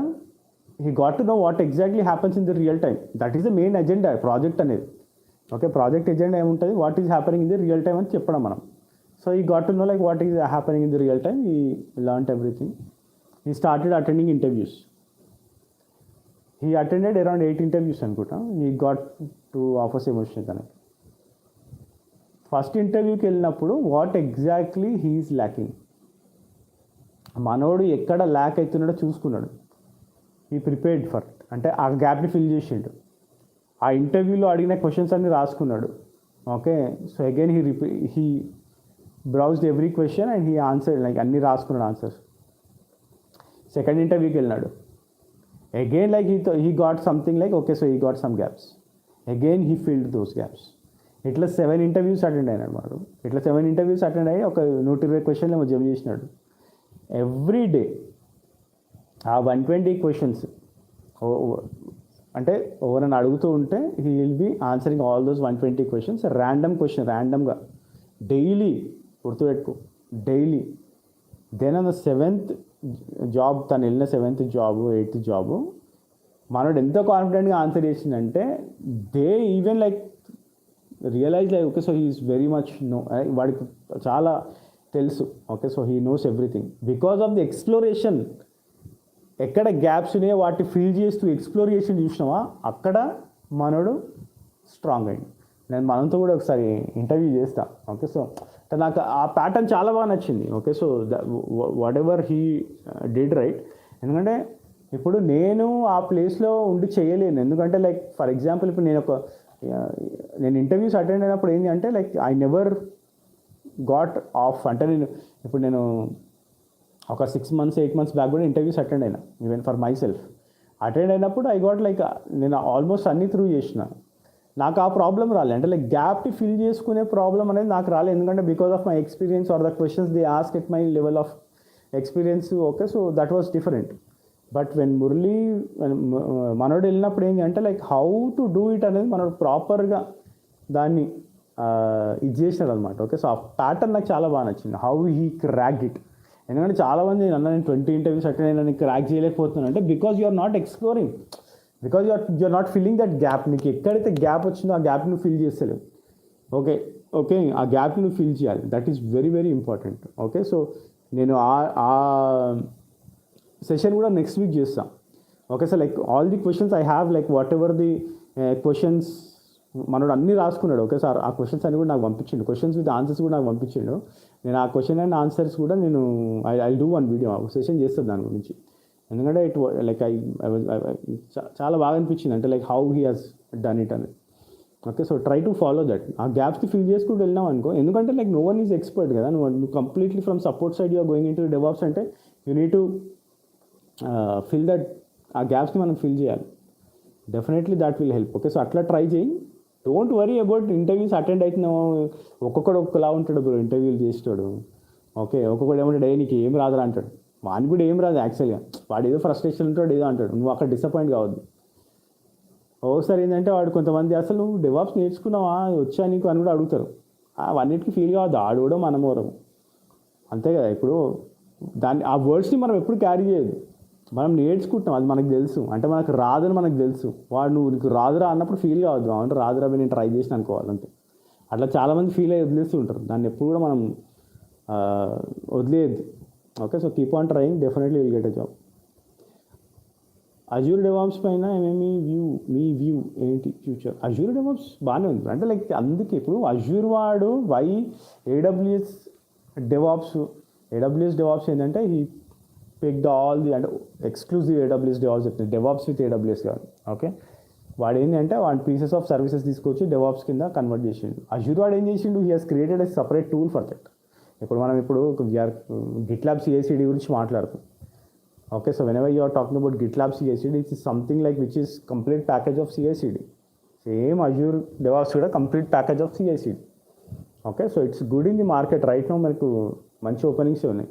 he got to know what exactly happens in the real time. That is the main agenda project అనేది. ఓకే, ప్రాజెక్ట్ ఎజెండా ఏముంటుంది, what is happening in the real time అని చెప్పడం మనం. So he got to know like what is happening in the real time. He learned everything. He started attending interviews. He attended around 8 interviews అనుకుంటా. He got 2 offers ఏమో వచ్చినాయి తనకి. First ఇంటర్వ్యూకి వెళ్ళినప్పుడు what exactly he's lacking, మనోడు ఎక్కడ ల్యాక్ అవుతున్నాడో చూసుకున్నాడు. ఈ ప్రిపేర్డ్ ఫర్ అంటే ఆ గ్యాప్ని ఫిల్ చేసిండు. ఆ ఇంటర్వ్యూలో అడిగిన క్వశ్చన్స్ అన్ని రాసుకున్నాడు. Okay, so again he browsed every question and he answered, like అన్ని రాసుకున్నాడు ఆన్సర్స్. సెకండ్ ఇంటర్వ్యూకి వెళ్ళినాడు. Again like he got something like okay, so he got some gaps. Again he filled those gaps. ఇట్లా 7 interviews attend అయినాడు వాడు. ఇట్లా 7 interviews attend అయ్యి ఒక 120 questions ఏమో జమ చేసినాడు. ఎవ్రీ డే ఆ 120 questions అంటే ఎవరైనా అడుగుతూ ఉంటే he will be answering all those 120 questions. ర్యాండమ్గా డైలీ గుర్తుపెట్టుకో, daily. Then on the 7th job, తను వెళ్ళిన 7th జాబ్ 8th జాబ్, మనోడు ఎంతో కాన్ఫిడెంట్గా ఆన్సర్ చేసిందంటే they even like realise like okay, so he is very much వాడికి చాలా తెలుసు. Okay, so he knows everything because of the exploration. ఎక్కడ గ్యాప్స్ ఉన్నాయో వాటిని ఫిల్ చేస్తూ ఎక్స్ప్లోరేషన్ చూసినావా, అక్కడ మనోడు స్ట్రాంగ్ అయ్యింది. నేను మనతో కూడా ఒకసారి ఇంటర్వ్యూ చేస్తా. ఓకే, సో నాకు ఆ ప్యాటర్న్ చాలా బాగా నచ్చింది. Okay, so what ever he did right. ఎందుకంటే ఇప్పుడు నేను ఆ ప్లేస్లో ఉండి చేయలేను. ఎందుకంటే లైక్ ఫర్ ఎగ్జాంపుల్ ఇప్పుడు నేను ఇంటర్వ్యూస్ అటెండ్ అయినప్పుడు ఏంటి అంటే like I never got of. అంటే నేను ఒక 6 months 8 months బ్యాక్ కూడా ఇంటర్వ్యూస్ అటెండ్ అయినా, even for my self attend అయినప్పుడు ఐ గాట్ లైక్ నేను ఆల్మోస్ట్ అన్ని త్రూ చేసిన. నాకు ఆ ప్రాబ్లం రాలేదు. అంటే లైక్ గ్యాప్ని ఫిల్ చేసుకునే ప్రాబ్లం అనేది నాకు రాలేదు. ఎందుకంటే because of my experience or the questions they ask at my level of experience. Okay, so that was different. But when Murali మనోడు వెళ్ళినప్పుడు ఏంటి అంటే like how to do it అనేది మనోడు ప్రాపర్గా దాన్ని ఇది చేసినాడు అనమాట. ఓకే, సో ఆ ప్యాటర్న్ నాకు చాలా బాగా నచ్చింది, హౌ హీ క్రాక్ ఇట్. ఎందుకంటే చాలామంది నేను 20 interviews అటెండ్ అయినా నేను క్రాక్ చేయలేకపోతున్నాను అంటే because you are not exploring, because you are not filling that gap. నీకు ఎక్కడైతే గ్యాప్ వచ్చిందో ఆ గ్యాప్ నువ్వు ఫిల్ చేస్తలేవు. ఓకే, ఆ గ్యాప్ని నువ్వు ఫిల్ చేయాలి. That is very very important. Okay, so నేను ఆ సెషన్ కూడా నెక్స్ట్ వీక్ చేస్తాను. Okay, so like all the questions I have like what ever the questions మనోడు అన్నీ రాసుకున్నాడు. ఓకే సార్, ఆ క్వశ్చన్స్ అన్ని కూడా నాకు పంపించిండు, క్వశ్చన్స్ విత్ ఆన్సర్స్ కూడా నాకు పంపించిండు. నేను ఆ క్వశ్చన్ అండ్ ఆన్సర్స్ కూడా నేను I do one video session చేస్తాను దాని గురించి. ఎందుకంటే ఇట్ లైక్ చాలా బాగా అనిపించింది, అంటే like how he has done it అని. Okay, so try to follow that. ఆ గ్యాప్స్ని ఫిల్ చేసుకుంటూ వెళ్ళినాం అనుకో, ఎందుకంటే like no one is expert కదా. నువ్వు completely from support side you're going into DevOps అంటే you need to fill that. ఆ గ్యాప్స్ని మనం ఫిల్ చేయాలి. Definitely that will help. Okay, so అట్లా ట్రై చేయి. Don't worry about interviews attend అవుతున్నావు. ఒక్కొక్కడు ఒక్కలా ఉంటాడు బ్రో ఇంటర్వ్యూలు చేస్తాడు. ఓకే, ఒక్కొక్కడు ఏమంటాడు, నీకు ఏం రాదురా అంటాడు. వానికి కూడా ఏం రాదు యాక్చువల్గా, వాడు ఏదో ఫ్రస్ట్రేషన్ ఉంటాడు ఏదో అంటాడు. నువ్వు అక్కడ డిసప్పాయింట్ కావద్దు. ఒకసారి ఏంటంటే వాడు కొంతమంది అసలు నువ్వు డెవాప్స్ నేర్చుకున్నావా, వచ్చా నీకు అని కూడా అడుగుతారు. అవన్నిటికీ ఫీల్ కావద్దు, ఆడు కూడా మనమోరం అంతే కదా. ఇప్పుడు ఆ వర్డ్స్ని మనం ఎప్పుడు క్యారీ చేయదు. మనం నేర్చుకుంటాం, అది మనకు తెలుసు. అంటే మనకు రాదని మనకు తెలుసు. వాడు నువ్వు నీకు రాదురా అన్నప్పుడు ఫీల్ కావద్దు, అంటే రాదురా నేను ట్రై చేసిన అనుకోవాలంటే. అట్లా చాలామంది ఫీల్ అయ్యి వదిలేస్తూ ఉంటారు. దాన్ని ఎప్పుడు కూడా మనం వదిలేయద్దు. Okay, so keep on trying, definitely will get a job. Azure DevOps పైన మీ వ్యూ ఏంటి ఫ్యూచర్? అజూర్ డెవాప్స్ బాగానే ఉంది, అంటే లైక్ అందుకే ఇప్పుడు అజూర్ వాడు వై ఏడబ్ల్యూఎస్ డెవాప్స్ ఏంటంటే ఈ పిక్డ్ ఆల్ ది, అంటే ఎక్స్క్లూజివ్ ఏడబ్ల్యూఎస్ డెవాప్స్ చెప్తుంది, డెవాప్స్ విత్ ఏడబ్ల్యూఎస్ కాదు. ఓకే, వాడు ఏంటంటే వాడి పీసెస్ ఆఫ్ సర్వీసెస్ తీసుకొచ్చి డెవాప్స్ కింద కన్వర్ట్ చేసిండు. అజూర్ వాడు ఏం చేసిండు, he has created a separate tool for that. ఇప్పుడు మనం గిట్లాబ్ CI/CD గురించి మాట్లాడుతాం. Okay, so whenever you are talking about GitLab CI/CD, it is something like which is complete package of CI/CD. Same Azure DevOps కూడా complete package of CI/CD. Okay, so it's good in the market right no. మనకు మంచి openings ఉన్నాయి.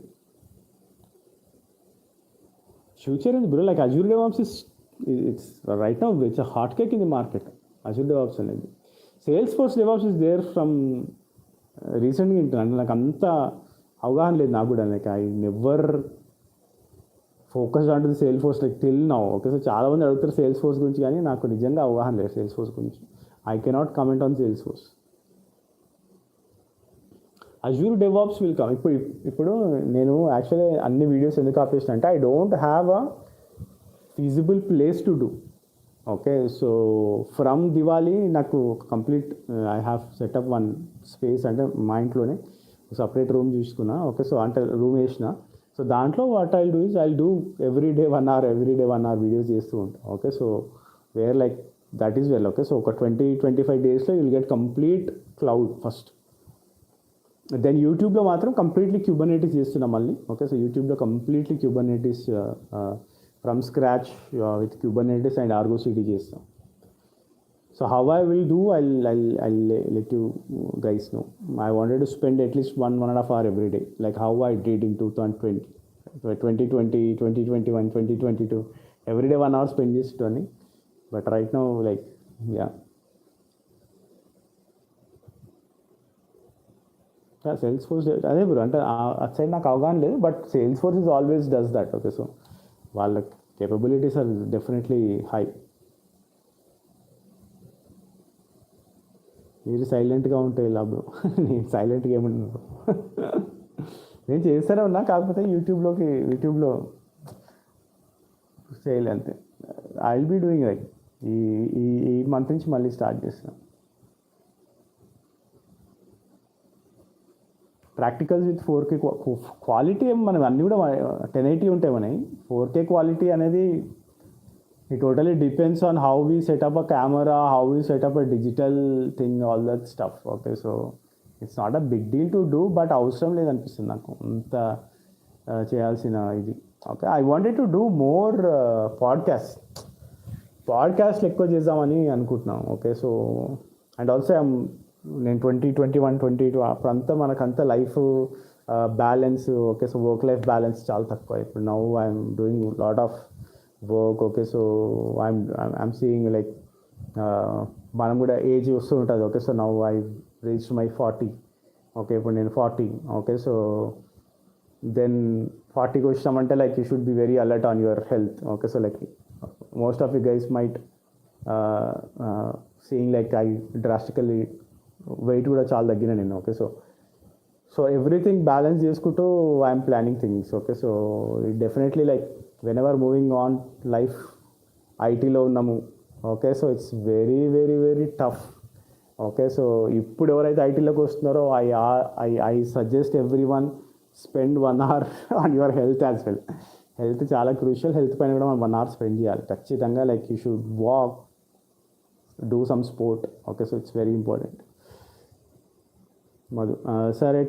Future ఉంది bro, like Azure DevOps it's right no it's a hot cake in the market. Azure DevOps అనేది Salesforce DevOps is there from రీసెంట్గా వింటున్నాను. నాకు అంత అవగాహన లేదు నాకు కూడా. Like I never focus on to the Salesforce like till now. Okay, so చాలామంది అడుగుతారు Salesforce గురించి, కానీ నాకు నిజంగా అవగాహన లేదు Salesforce గురించి. I cannot comment on Salesforce. Azure DevOps will come. ఇప్పుడు నేను యాక్చువల్లీ అన్ని వీడియోస్ ఎందుకు ఆపేసిన అంటే I don't have a feasible place to do. Okay, so from Diwali నాకు complete I have set up one space, అంటే మా ఇంట్లోనే సపరేట్ రూమ్ చూసుకున్నా. ఓకే, సో అంటే రూమ్ వేసిన. సో దాంట్లో what I'll do is I'll do every day 1 hour videos చేస్తూ ఉంటాను. Okay, so where like that is well. Okay, so ఒక 20-25 డేస్లో will get complete cloud first. Then యూట్యూబ్లో మాత్రం కంప్లీట్లీ క్యూబర్నెటిస్ చేస్తున్నాం మళ్ళీ. ఓకే, సో యూట్యూబ్లో completely Kubernetes from scratch with Kubernetes and Argo CD చేస్తాం. So how I will do, I'll let you guys know. I wanted to spend at least 1.5 hour every day, like how I did in 2020, 2021, 2022. Every day 1 hour spend చేసేటోని. But right now, like, yeah. Salesforce అదే bro, అంటే at side నాకు అవగాహన లేదు. But Salesforce is always does that. Okay, so వాళ్ళ capabilities are definitely high. మీరు సైలెంట్గా ఉంటే ఇలా బ్రో, నేను సైలెంట్గా ఏమన్నా నేను చేస్తూనే ఉన్నా, కాకపోతే యూట్యూబ్లో చేయలే అంతే. I will be doing right. ఈ మంత్ నుంచి మళ్ళీ స్టార్ట్ చేస్తాను. ప్రాక్టికల్స్ విత్ 4K క్వాలిటీ మనం అన్నీ కూడా 1080 ఉంటాయి మనవి. 4K క్వాలిటీ అనేది it totally depends on how we set up a camera, how we set up a digital thing, all that stuff. Okay, so it's not a big deal to do, but అవసరం లేదనిపిస్తుంది నాకు అంత చేయాల్సిన ఇది. Okay, I wanted to do more పాడ్కాస్ట్లు ఎక్కువ చేద్దామని అనుకుంటున్నాం. Okay, so and also నేను 2021, 22 అప్పుడంతా మనకంతా life balance. Okay, so work life balance చాలా తక్కువ. ఇప్పుడు now I'm doing lot of work. Okay, so I'm seeing like మనం కూడా ఏజ్ వస్తూ ఉంటుంది. Okay, so now I reach my 40. Okay, ఇప్పుడు నేను 40. ఓకే, సో దెన్ 40కి వచ్చినామంటే like you should be very alert on your health. Okay, so like most of you guys might seeing like I drastically weight కూడా చాలా తగ్గిన నేను. Okay, so everything balance చేసుకుంటూ I'm planning things. Okay, so definitely like whenever moving on life ఐటీలో ఉన్నాము. Okay, so it's very very very tough. Okay, so ఇప్పుడు ఎవరైతే ఐటీలోకి వస్తున్నారో I suggest every one spend 1 hour on your health as well. Health చాలా crucial. Health పైన కూడా మనం 1 hour spend చేయాలి ఖచ్చితంగా. Like you should walk, do some sport. Okay, so it's very important. Madhu సరే,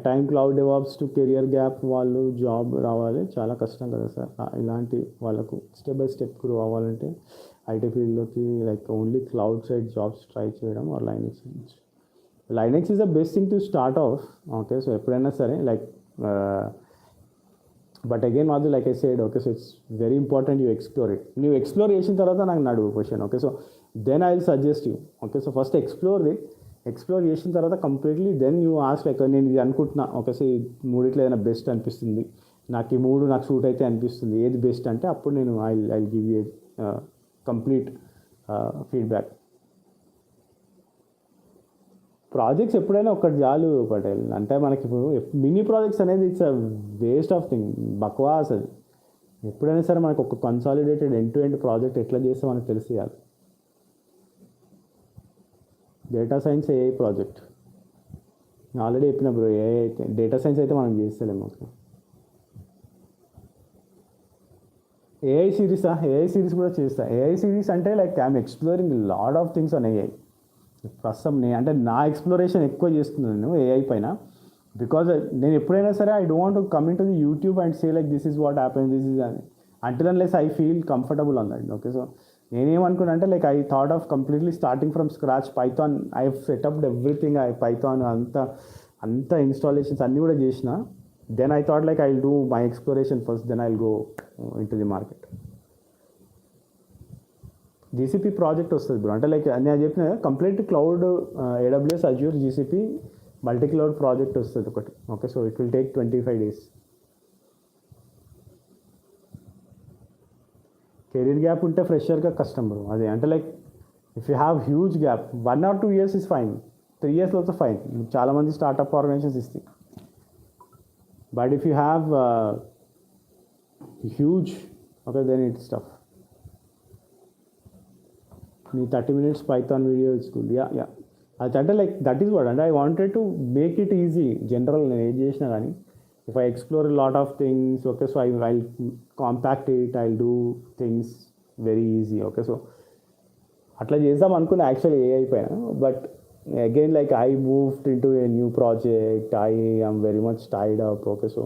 time cloud DevOps to career gap వాళ్ళు job రావాలి చాలా కష్టం కదా సార్. ఇలాంటి వాళ్ళకు స్టెప్ బై స్టెప్ గ్రో అవ్వాలంటే ఐటీ ఫీల్డ్లోకి like only cloud side jobs try చేయడం or Linux is the best thing to start off. Okay, so ఎప్పుడైనా సరే లైక్ బట్ అగైన్ మాది like I side, okay, so it's very important you explore it. నువ్వు explore చేసిన తర్వాత నాకు నడువు question. Okay, so then I will suggest you. Okay, so first explore చేసిన తర్వాత completely then you ask like నేను ఇది అనుకుంటున్నా. ఓకే, సో ఈ మూడిట్లో ఏదైనా బెస్ట్ అనిపిస్తుంది, నాకు ఈ మూడు నాకు సూట్ అయితే అనిపిస్తుంది, ఏది బెస్ట్ అంటే అప్పుడు నేను I give you complete feedback. Projects ఎప్పుడైనా ఒకటి చాలు పటేల్. అంటే మనకి ఇప్పుడు మినీ ప్రాజెక్ట్స్ అనేది it's a waste of thing, బక్వాస్ అది. ఎప్పుడైనా సరే మనకు ఒక consolidated end to end project ఎట్లా చేస్తే మనకు తెలిసేయాలి. Data science AI project already చెప్పిన బ్రో. ఏఐ అయితే డేటా సైన్స్ అయితే మనం చేస్తలేము. ఓకే, ఏఐ సిరీస్ కూడా చేస్తా. ఏఐ సిరీస్ అంటే like I'm exploring lot of things on AI. ప్రస్తుతం అంటే నా ఎక్స్ప్లోరేషన్ ఎక్కువ చేస్తున్నాను నేను ఏఐ పైన. బికాజ్ నేను ఎప్పుడైనా సరే I don't want to come in to the YouTube and say like this is what happen, this is అని until unless I feel comfortable on that. Okay, so నేనేమనుకున్నా అంటే like I thought of completely starting from scratch Python. I setuped everything. Python అంత installations అన్నీ కూడా చేసిన. Then I thought like I will do my exploration first, then I will go in to the market. GCP project వస్తుంది bro. అంటే like నేను చెప్పిన complete cloud AWS Azure GCP multi cloud project వస్తుంది ఒకటి. Okay, so it will take 25 days. Career gap ఉంటే ఫ్రెషర్గా కష్టం bro అదే. అంటే like if you have huge gap 1 or 2 years is fine, 3 years also fine. చాలామంది స్టార్ట్అప్ ఆర్గనైజేషన్స్ ఇస్తాయి. But if you have huge, okay, then it's tough. మీ 30 minutes Python video it's good. Yeah అది అంటే లైక్ దట్ ఈస్ వాట్. అంటే I wanted to make it easy. General నేను ఏం చేసినా కానీ if I explore lot of things, okay, so I compact it, I do things very easy. Okay, so అట్లా చేద్దాం అనుకున్నా యాక్చువల్లీ ఏఐ పైన. But again like I moved in to a new project. I am very much tired up. Okay, so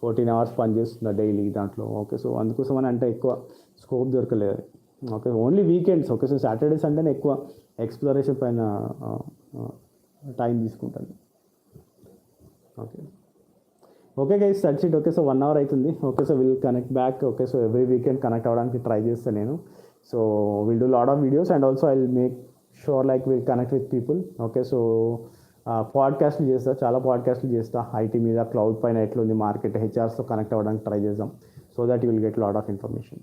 14 hours పని చేస్తున్నా daily దాంట్లో. Okay, so అందుకోసం అని అంటే ఎక్కువ స్కోప్ దొరకలేదు. Okay, only weekends. Okay, so Saturday సండేనే ఎక్కువ ఎక్స్ప్లోరేషన్ పైన టైం తీసుకుంటాను. Okay guys, that's it. Okay, so 1 hour అవుతుంది. Okay, so will connect back. Okay, so every weekend connect అవ్వడానికి ట్రై చేస్తాను నేను. So will do lot of videos and also I will make sure like will connect with people. Okay, so పాడ్కాస్ట్లు చేస్తా, చాలా పాడ్కాస్ట్లు చేస్తా. IT మీద, cloud పైన ఎట్లుంది మార్కెట్, హెచ్ఆర్స్తో కనెక్ట్ అవ్వడానికి ట్రై చేద్దాం. So that you will get lot of information.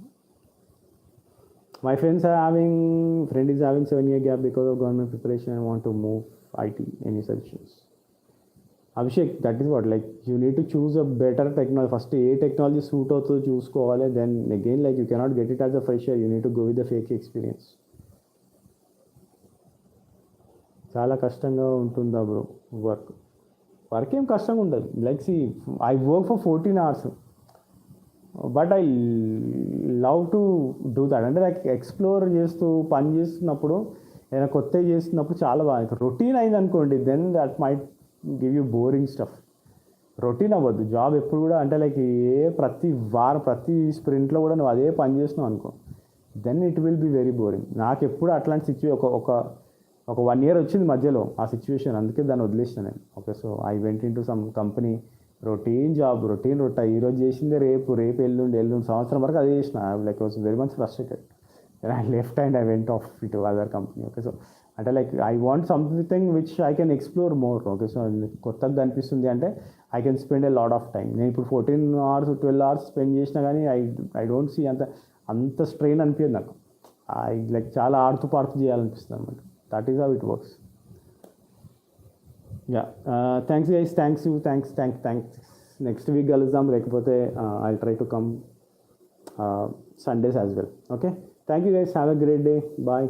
My friend is having 7-year gap because of government preparation and want to move IT. Any suggestions? Abhishek, that is what, like you need to choose a better technology. First, a technology suit out to choose kovale. Then again, like you cannot get it as a fresher. You need to go with the fake experience. చాలా కష్టంగా ఉంటుందా bro work ఏం కష్టంగా ఉండదు. Like see I work for 14 hours. But I love to do that. అంటే like explore చేస్తూ పని చేస్తున్నప్పుడు, ఏదైనా కొత్తవి చేస్తున్నప్పుడు చాలా బాగా రొటీన్ అయింది అనుకోండి, then that might give you boring stuff. Routine అవ్వద్దు జాబ్ ఎప్పుడు కూడా. అంటే లైక్ ప్రతి వారం, ప్రతి స్ప్రింట్లో కూడా నువ్వు అదే పని చేస్తున్నావు అనుకో, then it will be very boring. నాకు ఎప్పుడు అట్లాంటి ఒక 1 year వచ్చింది మధ్యలో ఆ సిచ్యువేషన్, అందుకే దాన్ని వదిలేసిన నేను. Okay, so I went in to some company, routine job, routine ఈరోజు చేసిందే రేపు ఎల్లుండి సంవత్సరం వరకు అదే చేసిన. Like was very much frustrated. I left and I went off to other company. Okay, so అంటే like I want something which I can explore more. Okay, so కొత్తగా అనిపిస్తుంది అంటే I can spend a lot of time. నేను ఇప్పుడు 14 hours 12 hours spend చేసినా కానీ I don't see అంత strain అనిపించదు నాకు. లైక్ చాలా ఆడుతూ పాడుతూ చేయాలనిపిస్తుంది అనమాట. That is how it works. Yeah, thanks guys, thanks. Next week కలుద్దాం, లేకపోతే I try to come Sundays as well. Okay, thank you guys, have a great day, bye.